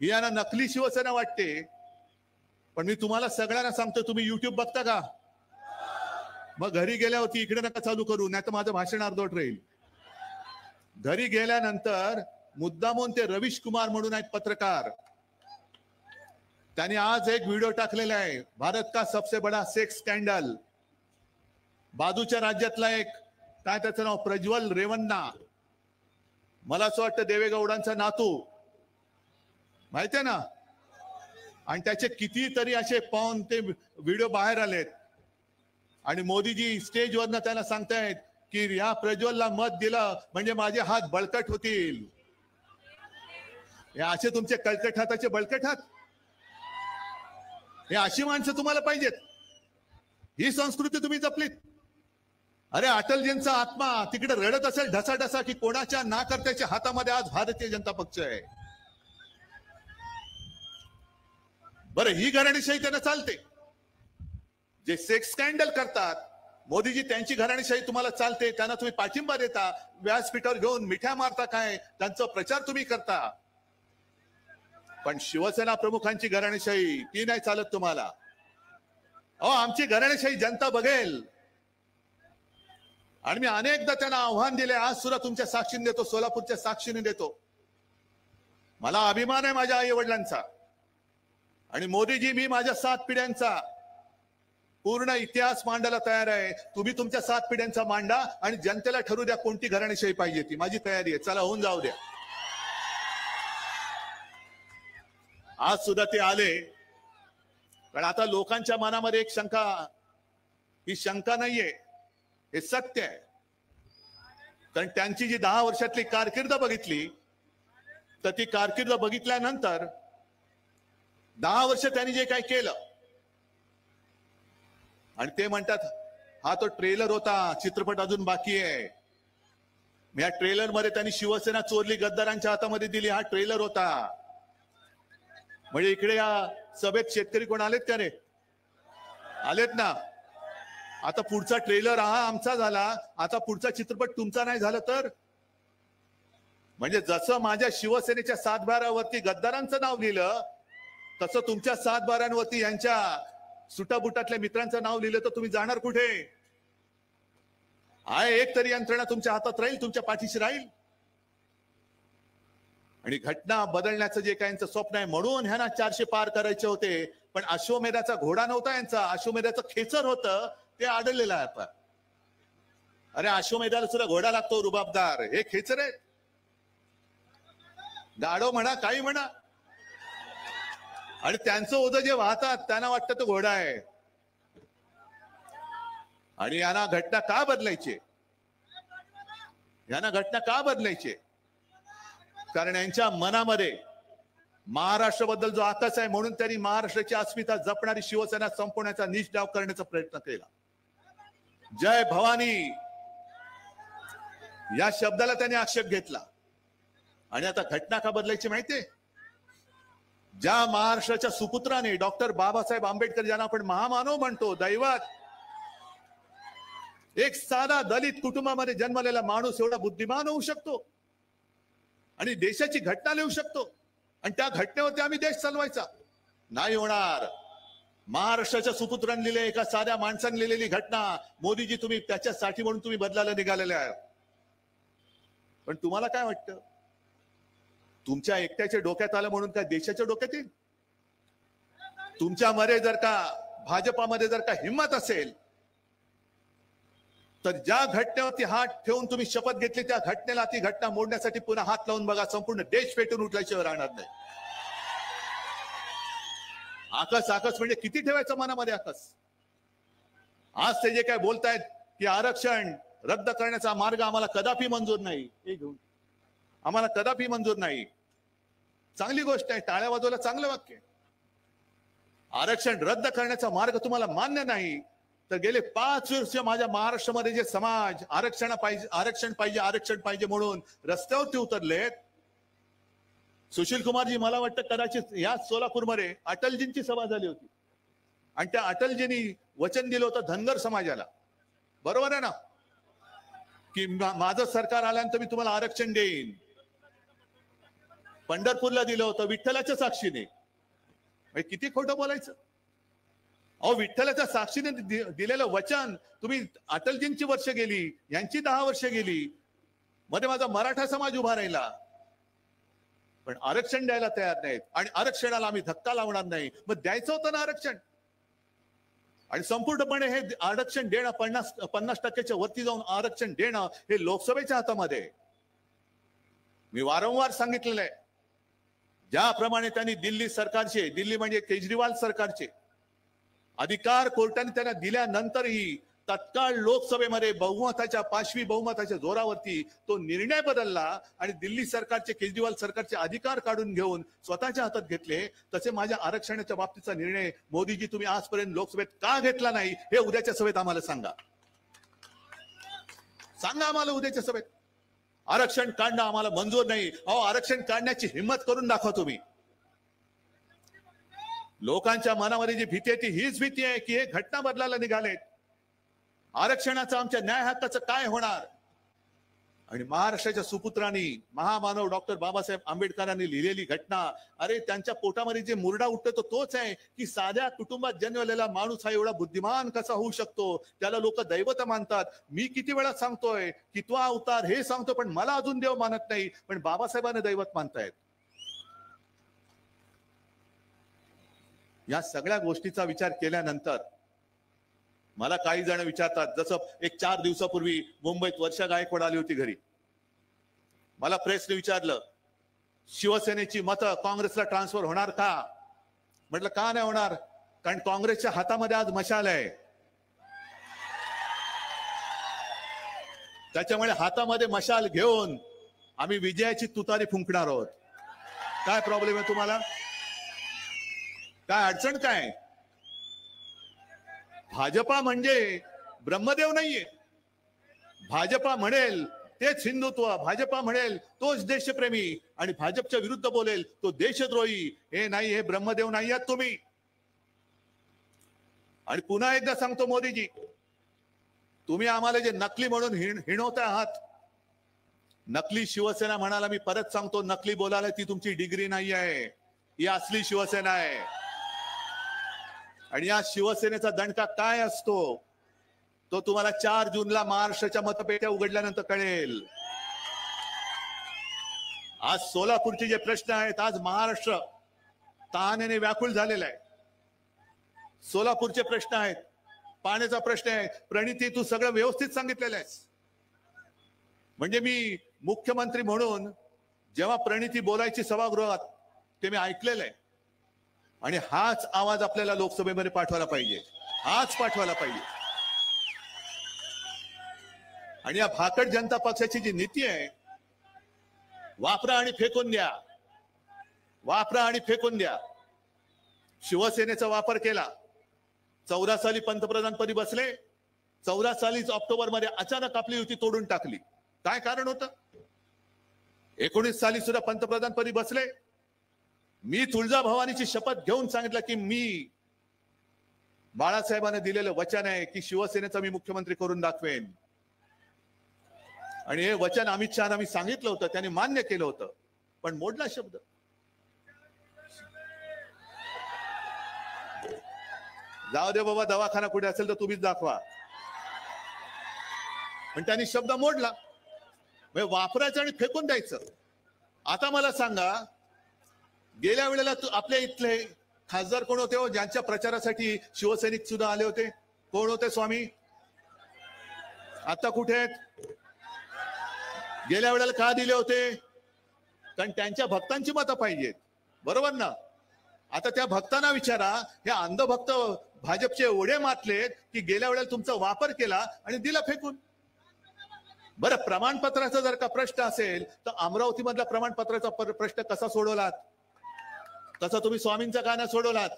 ही यांना नकली शिवसेना वाटते. पण मी तुम्हाला सगळ्यांना सांगतो, तुम्ही युट्यूब बघता का? मग घरी गेल्यावरती इकडे नका चालू करू, नाही तर माझं भाषण अर्धवट राहील. घरी गेल्यानंतर मुद्दामून ते रवीश कुमार म्हणून आहेत पत्रकार, त्यांनी आज एक व्हिडिओ टाकलेला आहे, भारत का सबसे बडा सेक्स स्कॅन्डल. बाजूच्या राज्यातला एक, काय त्याचं नाव, प्रज्वल रेवन्ना, मला असं वाटतं देवेगौडांचा नातू, माहितीये ना? आणि त्याचे कितीतरी असे पाहून ते व्हिडिओ बाहेर आलेत. आणि मोदीजी स्टेजवरनं त्यांना सांगतायत की या प्रज्वलला मत दिलं म्हणजे माझे हात बळकट होतील. हे असे तुमचे कळकट हाताचे बळकट हात, हे अशी माणसं तुम्हाला पाहिजेत? ही संस्कृती तुम्ही जपलीत? अरे अटलजींचा आत्मा तिकडे रडत असेल ढसाढसा की कोणाच्या नाकर्त्याच्या हातामध्ये आज भारतीय जनता पक्ष आहे. बरं, ही घराणेशाही त्यांना चालते. जे सेक्स स्कॅन्डल करतात मोदीजी, त्यांची घराणेशाही तुम्हाला चालते, त्यांना तुम्ही पाठिंबा देता, व्यासपीठावर घेऊन मिठ्या मारता, काय त्यांचा प्रचार तुम्ही करता. पण शिवसेना प्रमुखांची घराणेशाही ती नाही चालत तुम्हाला. अहो आमची घराणेशाही जनता बघेल. आणि मी अनेकदा त्यांना आव्हान दिले, आज सुद्धा तुमच्या साक्षीने देतो, सोलापूरच्या साक्षीने देतो. मला अभिमान आहे माझ्या आई वडिलांचा. आणि मोदीजी, मी माझ्या 7 पिढ्यांचा पूर्ण इतिहास मांडायला तयार आहे. तुम्ही तुमच्या 7 पिढ्यांचा मांडा आणि जनतेला ठरवू द्या कोणती घराणेशाही पाहिजे ती. माझी तयारी आहे, चला होऊन जाऊ द्या. आज सुद्धा ते आले. पण आता लोकांच्या मनामध्ये एक शंका, ही शंका नाहीये, हे सत्य आहे. कारण त्यांची जी 10 वर्षातली कारकीर्द बघितली, तर ती कारकीर्द बघितल्यानंतर 10 वर्ष त्यांनी जे काही केलं, आणि ते म्हणतात हा तो ट्रेलर होता, चित्रपट अजून बाकी आहे. या ट्रेलर मध्ये त्यांनी शिवसेना चोरली, गद्दारांच्या हातामध्ये दिली, हा ट्रेलर होता. म्हणजे इकडे या सभेत शेतकरी कोण आलेत का रे? आलेत ना. आता पुढचा ट्रेलर हा आमचा झाला, आता पुढचा चित्रपट तुमचा नाही झाला तर? म्हणजे जसं माझ्या शिवसेनेच्या 7/12वरती गद्दारांचं नाव लिहिलं, तसं तुमच्या 7/12वरती यांच्या सुटाबुटातल्या मित्रांचं नाव लिहिलं तर तुम्ही जाणार कुठे? आहे एक तरी यंत्रणा तुमच्या हातात राहील, तुमच्या पाठीशी राहील. आणि घटना बदलण्याचं जे काही यांचं स्वप्न आहे म्हणून ह्यांना 400 पार करायचे होते. पण अश्वमेधाचा घोडा नव्हता यांचा, अश्वमेधाचं खेचर होतं ते आढळलेलं आहे आता. अरे अश्वमेधाला सुद्धा घोडा लागतो रुबाबदार, हे खेचर आहे. गाढव म्हणा काही म्हणा, आणि त्यांचं ओझं जे वाहतात त्यांना वाटतं तो घोडा आहे. आणि यांना घटना का बदलायची, यांना घटना का बदलायची? कारण यांच्या मनामध्ये महाराष्ट्राबद्दल जो आकाश आहे म्हणून त्यांनी महाराष्ट्राची अस्मिता जपणारी शिवसेना संपवण्याचा नीच डाव करण्याचा प्रयत्न केला. जय भवानी या शब्दाला त्यांनी आक्षेप घेतला. आणि आता घटना का बदलायची माहितीये? ज्या महाराष्ट्राच्या सुपुत्राने डॉक्टर बाबासाहेब आंबेडकर ज्यांना आपण महामानव म्हणतो, दैवत, एक साधा दलित कुटुंबामध्ये जन्मलेला माणूस एवढा बुद्धिमान होऊ शकतो आणि देशाची घटना लिहू शकतो, आणि त्या घटनेवरती आम्ही देश चालवायचा? नाही होणार. महाराष्ट्राच्या सुपुत्रांनी लिहिले, एका साध्या माणसाने लिहिलेली घटना मोदीजी तुम्ही त्याच्यासाठी म्हणून तुम्ही बदलायला निघालेले आहे. पण तुम्हाला काय वाटतं, तुमच्या एकट्याच्या डोक्यात आलं म्हणून काय देशाच्या डोक्यात येईल? तुमच्यामध्ये जर का भाजपामध्ये जर का हिंमत असेल तर ज्या घटनेवरती हात ठेवून तुम्ही शपथ घेतली त्या घटनेला, ती घटना मोडण्यासाठी पुन्हा हात लावून बघा, संपूर्ण देश पेटून उठल्याशिवाय राहणार नाही. आकस आकस म्हणजे किती ठेवायचं मनामध्ये आकस? आज ते जे काय बोलतायत की आरक्षण रद्द करण्याचा मार्ग आम्हाला कदापि मंजूर नाही, हे घेऊन आम्हाला कदापि मंजूर नाही. चांगली गोष्ट आहे, टाळ्या वाजवायला चांगलं वाक्य. आरक्षण रद्द करण्याचा मार्ग तुम्हाला मान्य नाही तर गेले 5 वर्ष माझ्या महाराष्ट्रामध्ये जे समाज आरक्षण पाहिजे म्हणून रस्त्यावरती उतरलेत. सुशील कुमारजी, मला वाटतं कदाचित या सोलापूरमध्ये अटलजींची सभा झाली होती आणि त्या अटलजींनी वचन दिलं होतं धनगर समाजाला, बरोबर आहे ना, की माझं सरकार आल्यानंतर मी तुम्हाला आरक्षण देईन. पंढरपूरला दिलं होतं विठ्ठलाच्या साक्षीने. किती खोटं बोलायचं? अहो, विठ्ठलाच्या साक्षीने दिलेलं वचन तुम्ही, अटलजींची वर्ष गेली, यांची 10 वर्ष गेली, मध्ये माझा मराठा समाज उभा राहिला, पण आरक्षण द्यायला तयार नाहीत. आणि आरक्षणाला आम्ही धक्का लावणार नाही. मग द्यायचं होतं ना आरक्षण. आणि संपूर्णपणे हे आरक्षण देणं, 50% वरती जाऊन आरक्षण देणं हे लोकसभेच्या हातामध्ये. मी वारंवार सांगितलेलं आहे, ज्याप्रमाणे त्यांनी दिल्ली सरकारचे, दिल्ली म्हणजे केजरीवाल सरकारचे अधिकार कोर्टाने त्यांना दिल्यानंतरही तत्काळ लोकसभेमध्ये बहुमताच्या, 5वी बहुमताच्या जोरावरती तो निर्णय बदलला आणि दिल्ली सरकारचे, केजरीवाल सरकारचे अधिकार काढून घेऊन स्वतःच्या हातात घेतले. तसे माझ्या आरक्षणाच्या बाबतीचा निर्णय मोदीजी तुम्ही आजपर्यंत लोकसभेत का घेतला नाही हे उद्याच्या सभेत आम्हाला सांगा. सांगा आम्हाला उद्याच्या सभेत. आरक्षण काढणं आम्हाला मंजूर नाही. अहो, आरक्षण काढण्याची हिंमत करून दाखवा तुम्ही. लोकांच्या मनामध्ये जी भीती आहे ती हीच भीती आहे की हे घटना बदलायला निघालेत. आरक्षणाचं, आमच्या न्याय हक्काचं काय होणार? आणि महाराष्ट्राच्या सुपुत्रांनी, महामानव डॉक्टर बाबासाहेब आंबेडकरांनी लिहिलेली घटना, अरे त्यांच्या पोटामध्ये जे मुरडा उठतो तो तोच आहे की साध्या कुटुंबात जन्मलेला माणूस हा एवढा बुद्धिमान कसा होऊ शकतो? त्याला लोक दैवत मानतात. मी किती वेळा सांगतोय की तो अवतार हे सांगतो, पण मला अजून देव मानत नाही, पण बाबासाहेबांना दैवत मानतायत. या सगळ्या गोष्टीचा विचार केल्यानंतर मला काही जण विचारतात, जसं एक 4 दिवसापूर्वी मुंबईत वर्षा गायकवाड आली होती घरी. मला प्रेसने विचारलं, शिवसेनेची मतं काँग्रेसला ट्रान्सफर होणार का? म्हटलं का नाही होणार? कारण काँग्रेसच्या हातामध्ये आज मशाल आहे, त्याच्यामुळे हातामध्ये मशाल घेऊन आम्ही विजयाची तुतारी फुंकणार आहोत. काय प्रॉब्लेम आहे तुम्हाला? काय अडचण काय? भाजपा म्हणजे ब्रह्मदेव नाहीये. भाजपा म्हणेल तेच हिंदुत्व, भाजपा म्हणेल तोच देशप्रेमी, आणि भाजपच्या विरुद्ध बोलेल तो देशद्रोही. हे नाही, हे ब्रह्मदेव नाही आहात तुम्ही. आणि पुन्हा एकदा सांगतो मोदीजी, तुम्ही आम्हाला जे नकली म्हणून हिणवता आहात, नकली शिवसेना म्हणाला, मी परत सांगतो, नकली बोलायला ती तुमची डिग्री नाही आहे, ही असली शिवसेना आहे. आणि या शिवसेनेचा दणका काय असतो तो तुम्हाला 4 जूनला महाराष्ट्राच्या मतपेट्या उघडल्यानंतर कळेल. आज सोलापूरचे जे प्रश्न आहेत, आज महाराष्ट्र तहानेने व्याकुळ झालेला आहे. सोलापूरचे प्रश्न आहेत, पाण्याचा प्रश्न आहे. प्रणिती, तू सगळं व्यवस्थित सांगितलेलं आहेस. म्हणजे मी मुख्यमंत्री म्हणून जेव्हा प्रणिती बोलायची सभागृहात ते मी ऐकलेलं आहे. आणि हाच आवाज आपल्याला लोकसभेमध्ये पाठवायला पाहिजे, हाच पाठवायला पाहिजे. आणि या भाकड जनता पक्षाची जी नीती आहे, वापरा आणि फेकून द्या, वापरा आणि फेकून द्या. शिवसेनेचा वापर केला. 14 साली पंतप्रधानपदी बसले. 14 सालीच ऑक्टोबर मध्ये अचानक आपली युती तोडून टाकली. काय कारण होतं? 19 साली सुद्धा पंतप्रधानपदी बसले. मी तुळजाभवानीची शपथ घेऊन सांगितलं की मी बाळासाहेबांना दिलेलं वचन आहे की शिवसेनेचा मी मुख्यमंत्री करून दाखवेन. आणि हे वचन अमित शहाना मी सांगितलं होतं, त्यांनी मान्य केलं होतं, पण मोडला शब्द. जाऊ दे बाबा, दवाखाना कुठे असेल तर तुम्हीच दाखवा. पण त्यांनी शब्द मोडला. वापरायचं आणि फेकून द्यायचं. आता मला सांगा, गेल्या वेळेला आपल्या इथले खासदार कोण होते हो ज्यांच्या प्रचारासाठी शिवसैनिक सुद्धा आले होते? कोण होते स्वामी? आता कुठे आहेत? गेल्या वेळेला का दिले होते? कारण त्यांच्या भक्तांची मतं पाहिजेत, बरोबर ना? आता त्या भक्तांना विचारा, हे अंधभक्त भाजपचे एवढे मातलेत की गेल्या वेळेला तुमचा वापर केला आणि दिला फेकून. बरं, प्रमाणपत्राचा जर का प्रश्न असेल तर अमरावती मधला प्रमाणपत्राचा प्रश्न कसा सोडवलात? तसा तुम्ही स्वामींचा का नाही सोडवलात?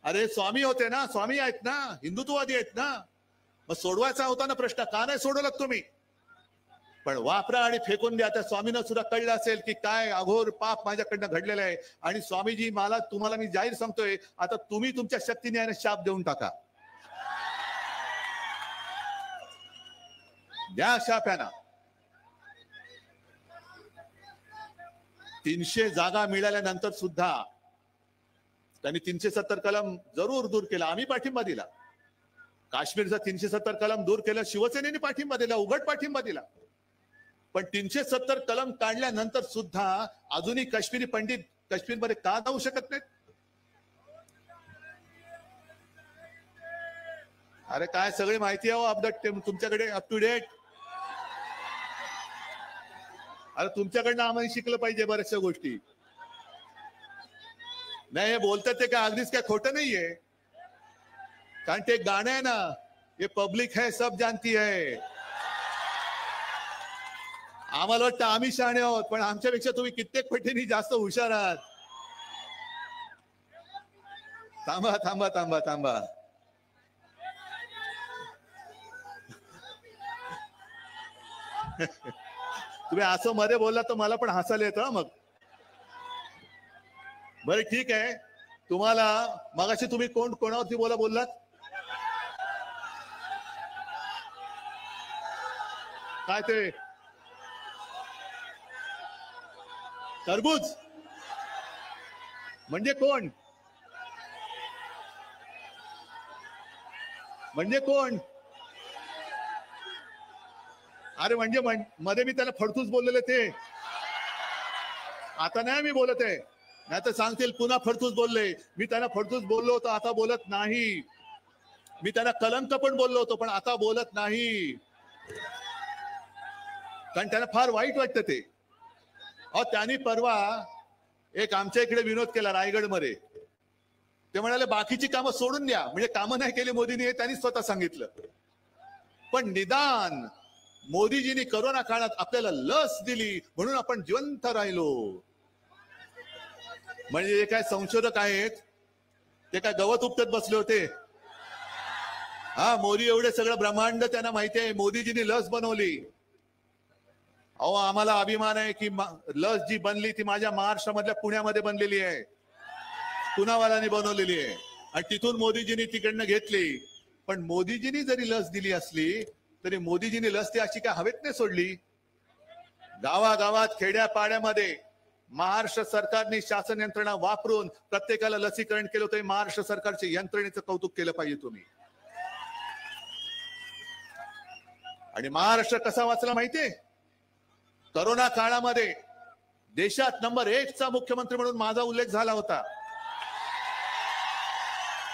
अरे स्वामी होते ना, स्वामी आहेत ना, हिंदुत्ववादी आहेत ना, मग सोडवायचा होता ना प्रश्न, का नाही सोडवलात तुम्ही? पण वापरा आणि फेकून द्या. त्या स्वामींना सुद्धा कळलं असेल की काय अघोर पाप माझ्याकडनं घडलेलं आहे. आणि स्वामीजी, तुम्हाला मी जाहीर सांगतोय, आता तुम्ही तुमच्या शक्तीने याने शाप देऊन टाका. द्या शाप यांना. 300 जागा मिळाल्यानंतर सुद्धा त्यांनी 370 कलम जरूर दूर केला. आम्ही पाठिंबा दिला. काश्मीरचा 370 कलम दूर केलं, शिवसेनेने पाठिंबा दिला, उघड पाठिंबा दिला. पण 370 कलम काढल्यानंतर सुद्धा अजूनही काश्मीरी पंडित काश्मीरमध्ये का जाऊ शकत नाहीत? अरे काय सगळी माहिती आहे अपडेट तुमच्याकडे, अप टू डेट. अरे तुमच्याकडनं आम्हाला शिकलं पाहिजे बऱ्याचशा गोष्टी. नाही, हे बोलतात ते काय अगदीच काय खोटं नाहीये. कारण ते गाणं आहे ना, ये पब्लिक है सब जानती है. आम्हाला वाटतं आम्ही शहाणे आहोत, पण आमच्यापेक्षा तुम्ही कित्येक पटीने जास्त हुशार आहात. थांबा थांबा थांबा थांबा. तुम्ही असं मध्ये बोलला तर मला पण हसायला येतं मग. बरं ठीक आहे, तुम्हाला मगाशी तुम्ही कोणावरती बोललात? काय ते तरबूज म्हणजे कोण? म्हणजे कोण? अरे म्हणजे मध्ये मी त्याला फडतूस बोललेले ते. आता नाही मी बोलत आहे, नाही तर सांगतील पुन्हा फडतूस बोलले. मी त्यांना फडतूस बोललो होतो, आता बोलत नाही. मी त्यांना कलंक पण बोललो होतो, पण आता बोलत नाही. कारण त्यांना फार वाईट वाटतं ते. त्यांनी परवा एक आमच्या इकडे विनोद केला रायगडमध्ये. ते म्हणाले बाकीची कामं सोडून द्या, म्हणजे कामं नाही केली मोदींनी, हे त्यांनी स्वतः सांगितलं. पण निदान मोदीजींनी करोना काळात आपल्याला लस दिली म्हणून आपण जिवंत राहिलो. म्हणजे जे काय संशोधक आहेत ते काय गवत उपटत बसले होते? मोदी एवढे सगळं ब्रह्मांड त्यांना माहिती आहे. मोदीजींनी लस बनवली. आम्हाला अभिमान आहे की लस जी बनली ती माझ्या महाराष्ट्रामधल्या पुण्यामध्ये बनलेली आहे, पुनावालांनी बनवलेली आहे. आणि तिथून मोदीजींनी तिकडनं घेतली. पण मोदीजींनी जरी लस दिली असली तरी मोदीजींनी लस ती अशी काय हवेत नाही सोडली. गावागावात खेड्यापाड्यामध्ये महाराष्ट्र सरकारने शासन यंत्रणा वापरून प्रत्येकाला लसीकरण केलं होतं. महाराष्ट्र सरकारच्या यंत्रणेचं कौतुक केलं पाहिजे तुम्ही. आणि महाराष्ट्र कसा वाचला माहितीये? करोना काळामध्ये देशात नंबर 1 चा मुख्यमंत्री म्हणून माझा उल्लेख झाला होता,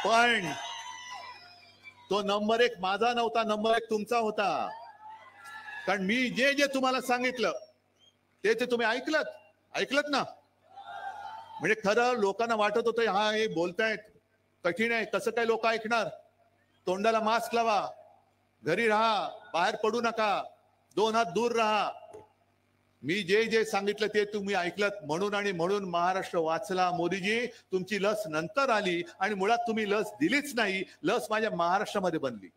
पण तो नंबर 1 माझा नव्हता, नंबर 1 तुमचा होता. कारण मी जे जे तुम्हाला सांगितलं ते तुम्ही ऐकलत ना. म्हणजे खरं लोकांना वाटत होतं हा हे बोलतायत कठीण आहे, कसं काय लोक ऐकणार. तोंडाला मास्क लावा, घरी राहा, बाहेर पडू नका, 2 हात दूर राहा. मी जे जे सांगितलं ते तुम्ही ऐकलत, म्हणून महाराष्ट्र वाचला. मोदीजी, तुमची लस नंतर आली आणि मुळात तुम्ही लस दिलीच नाही. लस माझ्या महाराष्ट्रामध्ये बनली,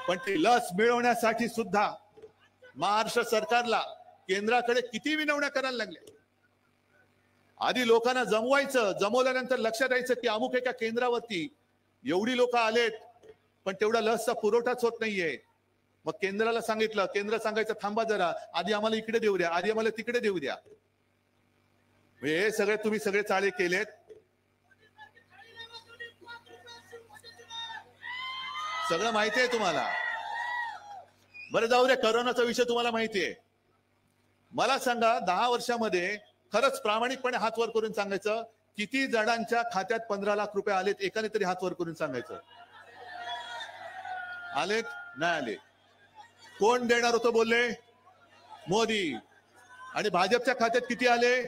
पण ती लस मिळवण्यासाठी सुद्धा महाराष्ट्र सरकारला केंद्राकडे किती विनवण्या करायला लागल्या. आधी लोकांना जमवायचं, जमवल्यानंतर लक्षात यायचं की अमुक एका केंद्रावरती एवढी लोक आलेत, पण तेवढा लसचा पुरवठाच होत नाहीये. मग केंद्राला सांगितलं, केंद्र सांगायचं थांबा जरा, आधी आम्हाला इकडे देऊ द्या, आधी आम्हाला तिकडे देऊ द्या. हे सगळे तुम्ही सगळे चाळे केलेत. सगळं माहिती आहे तुम्हाला. बरं जाऊ दे, करोनाचा विषय तुम्हाला माहिती आहे. मला सांगा, 10 वर्षामध्ये खरंच प्रामाणिकपणे हात वर करून सांगायचं, किती जणांच्या खात्यात 15 लाख रुपये आलेत? एकाने तरी हात वर करून सांगायचं. आलेत? नाही आले. कोण देणार होतं बोलले? मोदी. आणि भाजपच्या खात्यात किती आले?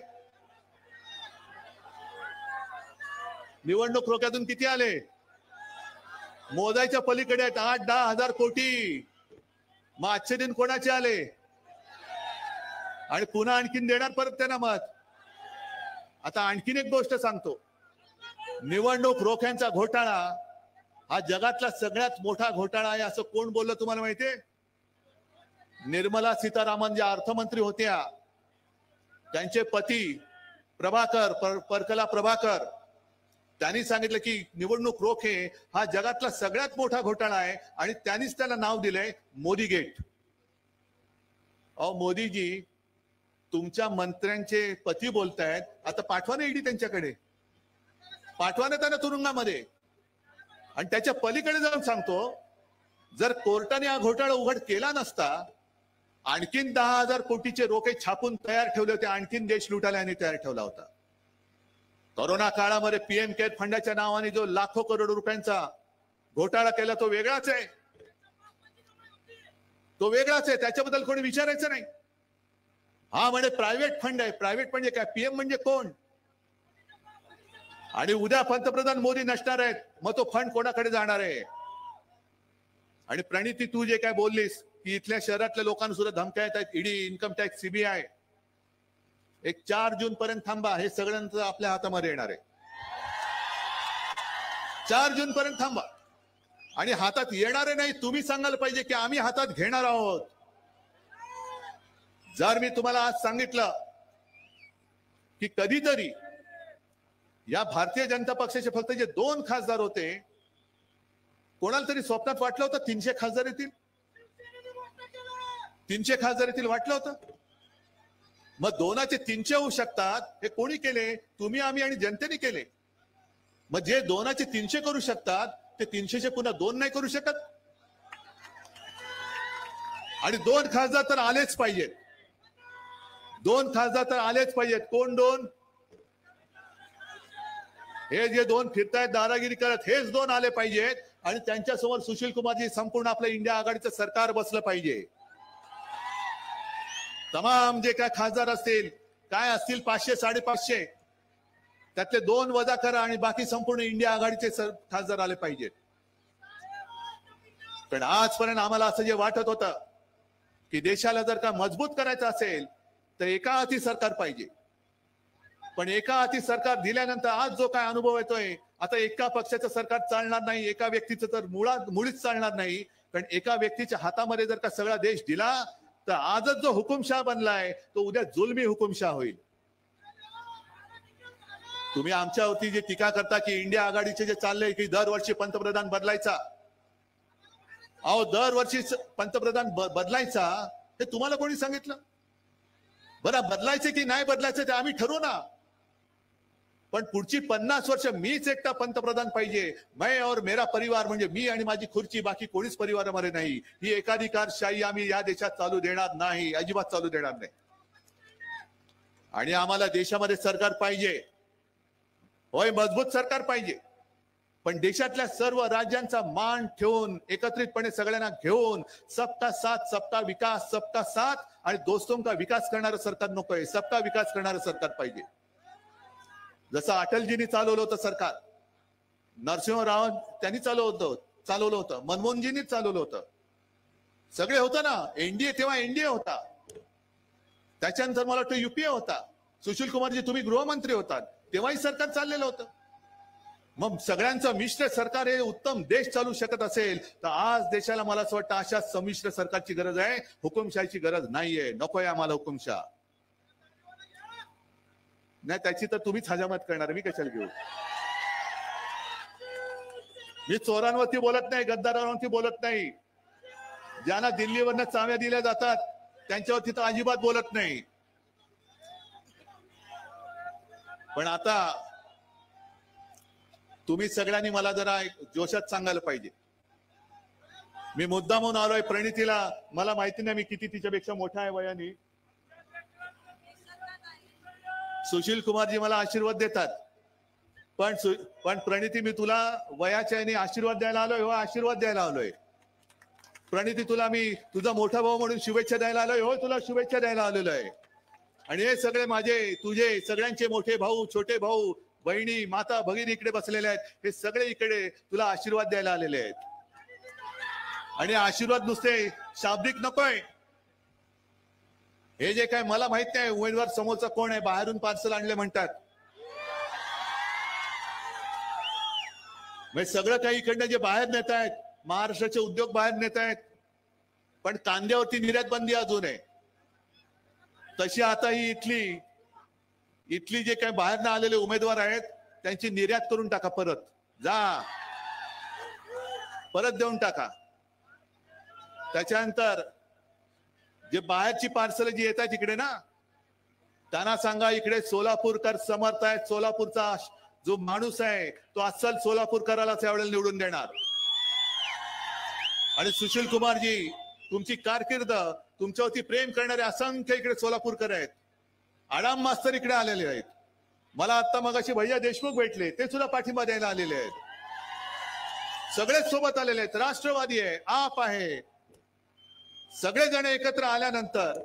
निवडणूक रोख्यातून किती आले? मोजायच्या पलीकडे आहेत, 8-10 हजार कोटी. मग आजचे दिन कोणाचे आले? आणि पुन्हा आणखीन देणार परत त्यांना मत. आता आणखीन एक गोष्ट सांगतो, निवडणूक रोख्यांचा घोटाळा हा जगातला सगळ्यात मोठा घोटाळा आहे असं कोण बोललं तुम्हाला माहितीये? निर्मला सीतारामन ज्या अर्थमंत्री होत्या, त्यांचे पती परकला प्रभाकर, त्यांनी सांगितलं की निवडणूक रोखे हा जगातला सगळ्यात मोठा घोटाळा आहे आणि त्यांनीच त्याला नाव दिलंय मोदी गेट. अहो मोदीजी, तुमच्या मंत्र्यांचे पती बोलतायत, आता पाठवा ना ईडी त्यांच्याकडे, पाठवा ना त्यांना तुरुंगामध्ये. आणि त्याच्या पलीकडे जाऊन सांगतो, जर कोर्टाने हा घोटाळा उघड केला नसता, आणखीन 10,000 कोटीचे रोखे छापून तयार ठेवले होते, आणखीन देश लुटायला यांनी तयार ठेवला होता. कोरोना काळामध्ये पीएम केअर फंडाच्या नावाने जो लाखो करोड रुपयांचा घोटाळा केला तो वेगळाच आहे, तो वेगळाच आहे, त्याच्याबद्दल कोणी विचारायचं नाही. हा म्हणजे प्रायव्हेट फंड आहे. प्रायव्हेट म्हणजे काय? पीएम म्हणजे कोण? आणि उद्या पंतप्रधान मोदी नसणार आहेत, मग तो फंड कोणाकडे जाणार आहे? आणि प्रणिती, तू जे काय बोललीस की इथल्या शहरातल्या लोकांना सुद्धा धमक्या येत आहेत, ईडी, इन्कम टॅक्स, सीबीआय, एक 4 जून पर्यंत थांबा, हे सगळ्यांचं आपल्या हातामध्ये येणार आहे. 4 जून पर्यंत थांबा. आणि हातात येणारे नाही, तुम्ही सांगायला पाहिजे की आम्ही हातात घेणार आहोत. जर मी तुम्हाला आज सांगितलं की कधीतरी या भारतीय जनता पक्षाचे फक्त जे 2 खासदार होते, कोणाला तरी स्वप्नात वाटलं होतं 300 खासदार येतील, 300 खासदार येतील वाटलं होतं? मग 2चे 300 होऊ शकतात, हे कोणी केले? तुम्ही, आम्ही आणि जनतेने केले. मग जे 2चे 300 करू शकतात, ते 300चे पुन्हा 2 नाही करू शकत? आणि 2 खासदार तर आलेच पाहिजेत, 2 खासदार तर आलेच पाहिजेत. कोण 2? हे जे 2 फिरतायत दादागिरी करत, हेच 2 आले पाहिजेत. आणि त्यांच्यासमोर सुशील कुमारजी, संपूर्ण आपलं इंडिया आघाडीचं सरकार बसलं पाहिजे. तमाम जे काय खासदार असतील, काय असतील 500-550, त्यातले 2 वजा करा आणि बाकी संपूर्ण इंडिया आघाडीचे खासदार आले पाहिजेत. पण आजपर्यंत आम्हाला असं जे वाटत होतं की देशाला जर का मजबूत करायचं असेल तर एका हाती सरकार पाहिजे. पण एका हाती सरकार दिल्यानंतर आज जो काय अनुभव येतोय, आता एका पक्षाचं सरकार चालणार नाही, एका व्यक्तीचं तर मुळीच चालणार नाही. कारण एका व्यक्तीच्या हातामध्ये जर का सगळा देश दिला तर आजच जो हुकुमशाह बनलाय तो उद्या जुलमी हुकुमशाह होईल. तुम्ही आमच्यावरती जे टीका करता की इंडिया आघाडीचे जे चाललंय की दरवर्षी पंतप्रधान बदलायचा, अहो दरवर्षी पंतप्रधान बदलायचा, हे तुम्हाला कोणी सांगितलं? बरं, बदलायचे की नाही बदलायचं ते आम्ही ठरवू ना, पण पुढची 50 वर्ष मीच एकटा पंतप्रधान पाहिजे. मैं और मेरा परिवार म्हणजे मी आणि माझी खुर्ची, बाकी कोणीच परिवारामध्ये नाही. ही एकाधिकारशाही आम्ही या देशात चालू देणार नाही, अजिबात चालू देणार नाही. आणि आम्हाला देशामध्ये सरकार पाहिजे, होय मजबूत सरकार पाहिजे, पण देशातल्या सर्व राज्यांचा मान ठेवून एकत्रितपणे सगळ्यांना घेऊन सबका साथ सबका विकास सबका साथ आणि दोस्तों का विकास करणारं सरकार नकोय, सबका विकास करणारं सरकार पाहिजे. जसं अटलजींनी चालवलं होतं सरकार, नरसिंहराव त्यांनी चालवलं होतं, मनमोहनजींनी चालवलं होतं, सगळे होतं ना. एनडीए तेव्हा एनडीए होता, त्याच्यानंतर मला वाटतं युपीए होता. सुशील कुमारजी तुम्ही गृहमंत्री होतात तेव्हाही सरकार चाललेलं होतं. मग सगळ्यांचं मिश्र सरकार हे उत्तम देश चालू शकत असेल तर आज देशाला मला असं वाटतं अशा संमिश्र सरकारची गरज आहे, हुकुमशाहीची गरज नाहीये. नकोय आम्हाला हुकुमशाह. नाही त्याची तर तुम्हीच हजामत करणार, मी कशाला घेऊ. मी चोरांवरती बोलत नाही, गद्दारांवरती बोलत नाही, ज्यांना दिल्लीवरनं चाव्या दिल्या जातात त्यांच्यावरती तर अजिबात बोलत नाही. पण आता तुम्ही सगळ्यांनी मला जरा जोशात सांगायला पाहिजे. मी मुद्दाम म्हणून आलोय प्रणितीला, मला माहिती नाही मी किती तिच्यापेक्षा मोठा आहे वयाने. सुशील कुमारजी मला आशीर्वाद देतात, पण प्रणिती मी तुला वयाच्या याने आशीर्वाद द्यायला आलोय, हो आशीर्वाद द्यायला आलोय. प्रणिती तुला मी तुझा मोठा भाऊ म्हणून शुभेच्छा द्यायला आलोय, हो तुला शुभेच्छा द्यायला आलेलो आहे. आणि हे सगळे माझे तुझे सगळ्यांचे मोठे भाऊ छोटे भाऊ बहिणी माता भगिनी इकडे बसलेले आहेत, हे सगळे इकडे तुला आशीर्वाद द्यायला आलेले आहेत. आणि आशीर्वाद नुसते शाब्दिक नकोय. हे जे काय मला माहित नाही उमेदवार समोरचा कोण आहे, बाहेरून पार्सल आणले म्हणतात, म्हणजे सगळं काही इकडनं जे बाहेर नेत आहेत, महाराष्ट्राचे उद्योग बाहेर नेत आहेत, पण कांद्यावरती निर्यात बंदी अजून आहे. तशी आता ही इथली जे काही बाहेरनं आलेले उमेदवार आहेत त्यांची निर्यात करून टाका, परत देऊन टाका. त्याच्यानंतर जे बाहेरची पार्सल जी येत आहेत इकडे ना, त्यांना सांगा इकडे सोलापूरकर समर्थ आहेत, सोलापूरचा जो माणूस आहे तो अस्सल सोलापूरकरालाच यावेळेला निवडून देणार. आणि सुशील कुमारजी तुमची कारकीर्द, तुमच्यावरती प्रेम करणारे असंख्य इकडे सोलापूरकर आहेत. आडाम मास्तर इकडे आलेले आहेत, मला आता मगाशी भैया देशमुख भेटले, ते सुद्धा पाठिंबा द्यायला आलेले आहेत. सगळेच सोबत आलेले आहेत, राष्ट्रवादी आहे, आप आहे, सगळेजण एकत्र आल्यानंतर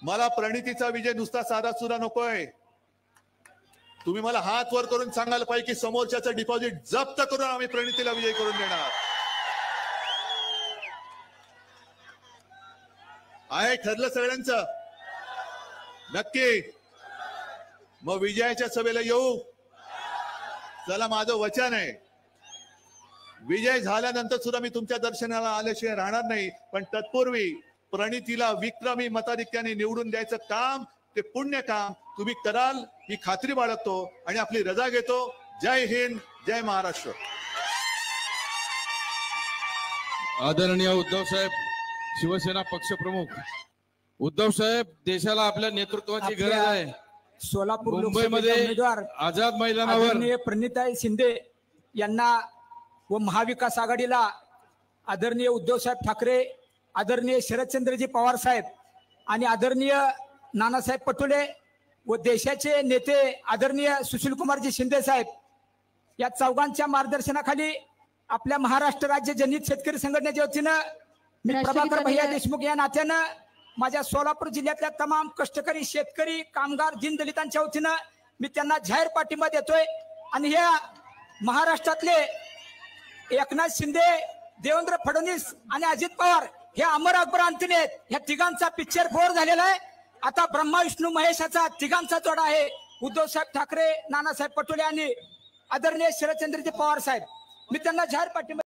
मला प्रणितीचा विजय नुसता साधा सुद्धा नकोय. तुम्ही मला हात वर करून सांगायला पाहिजे की समोरच्याचं डिपॉझिट जप्त करून आम्ही प्रणितीला विजय करून देणार. आहे ठरलं सगळ्यांचं नक्की. मग विजयाच्या सभेला येऊ. चला माझं वचन आहे, विजय झाल्यानंतर सुद्धा मी तुमच्या दर्शनाला आल्याशिवाय राहणार नाही, पण तत्पूर्वी प्रणितीला विक्रमी मताधिक्याने निवडून द्यायचं काम, ते पुण्य काम तुम्ही कराल ही खात्री बाळगतो आणि आपली रजा घेतो. जय हिंद, जय महाराष्ट्र. आदरणीय उद्धव साहेब, शिवसेना पक्षप्रमुख उद्धव साहेब, देशाला आपल्या नेतृत्वाची गरज आहे. सोलापूर मुंबईमध्ये उमेदवार आझाद मैदानावर प्रणिताई शिंदे यांना व महाविकास आघाडीला आदरणीय उद्धव साहेब ठाकरे, आदरणीय शरदचंद्रजी पवार साहेब आणि आदरणीय नानासाहेब पटोले व देशाचे नेते आदरणीय सुशील कुमारजी शिंदे साहेब या चौघांच्या मार्गदर्शनाखाली आपल्या महाराष्ट्र राज्य जनहित शेतकरी संघटनेच्या वतीनं मी प्रभाकर भैया देशमुख या नात्यानं माझ्या सोलापूर जिल्ह्यातल्या तमाम कष्टकरी शेतकरी कामगार दीनदलितांच्या वतीनं मी त्यांना जाहीर पाठिंबा देतोय. आणि ह्या महाराष्ट्रातले एकनाथ शिंदे, देवेंद्र फडणवीस आणि अजित पवार हे अमर अकबर अंतने आहेत. ह्या तिघांचा पिक्चर फोर झालेला आहे. आता ब्रह्मा विष्णू महेशाचा तिघांचा जोडा आहे. उद्धव साहेब ठाकरे, नानासाहेब पटोले आणि आदरणीय शरदचंद्रजी पवार साहेब. मी त्यांना जाहीर पाठिंबा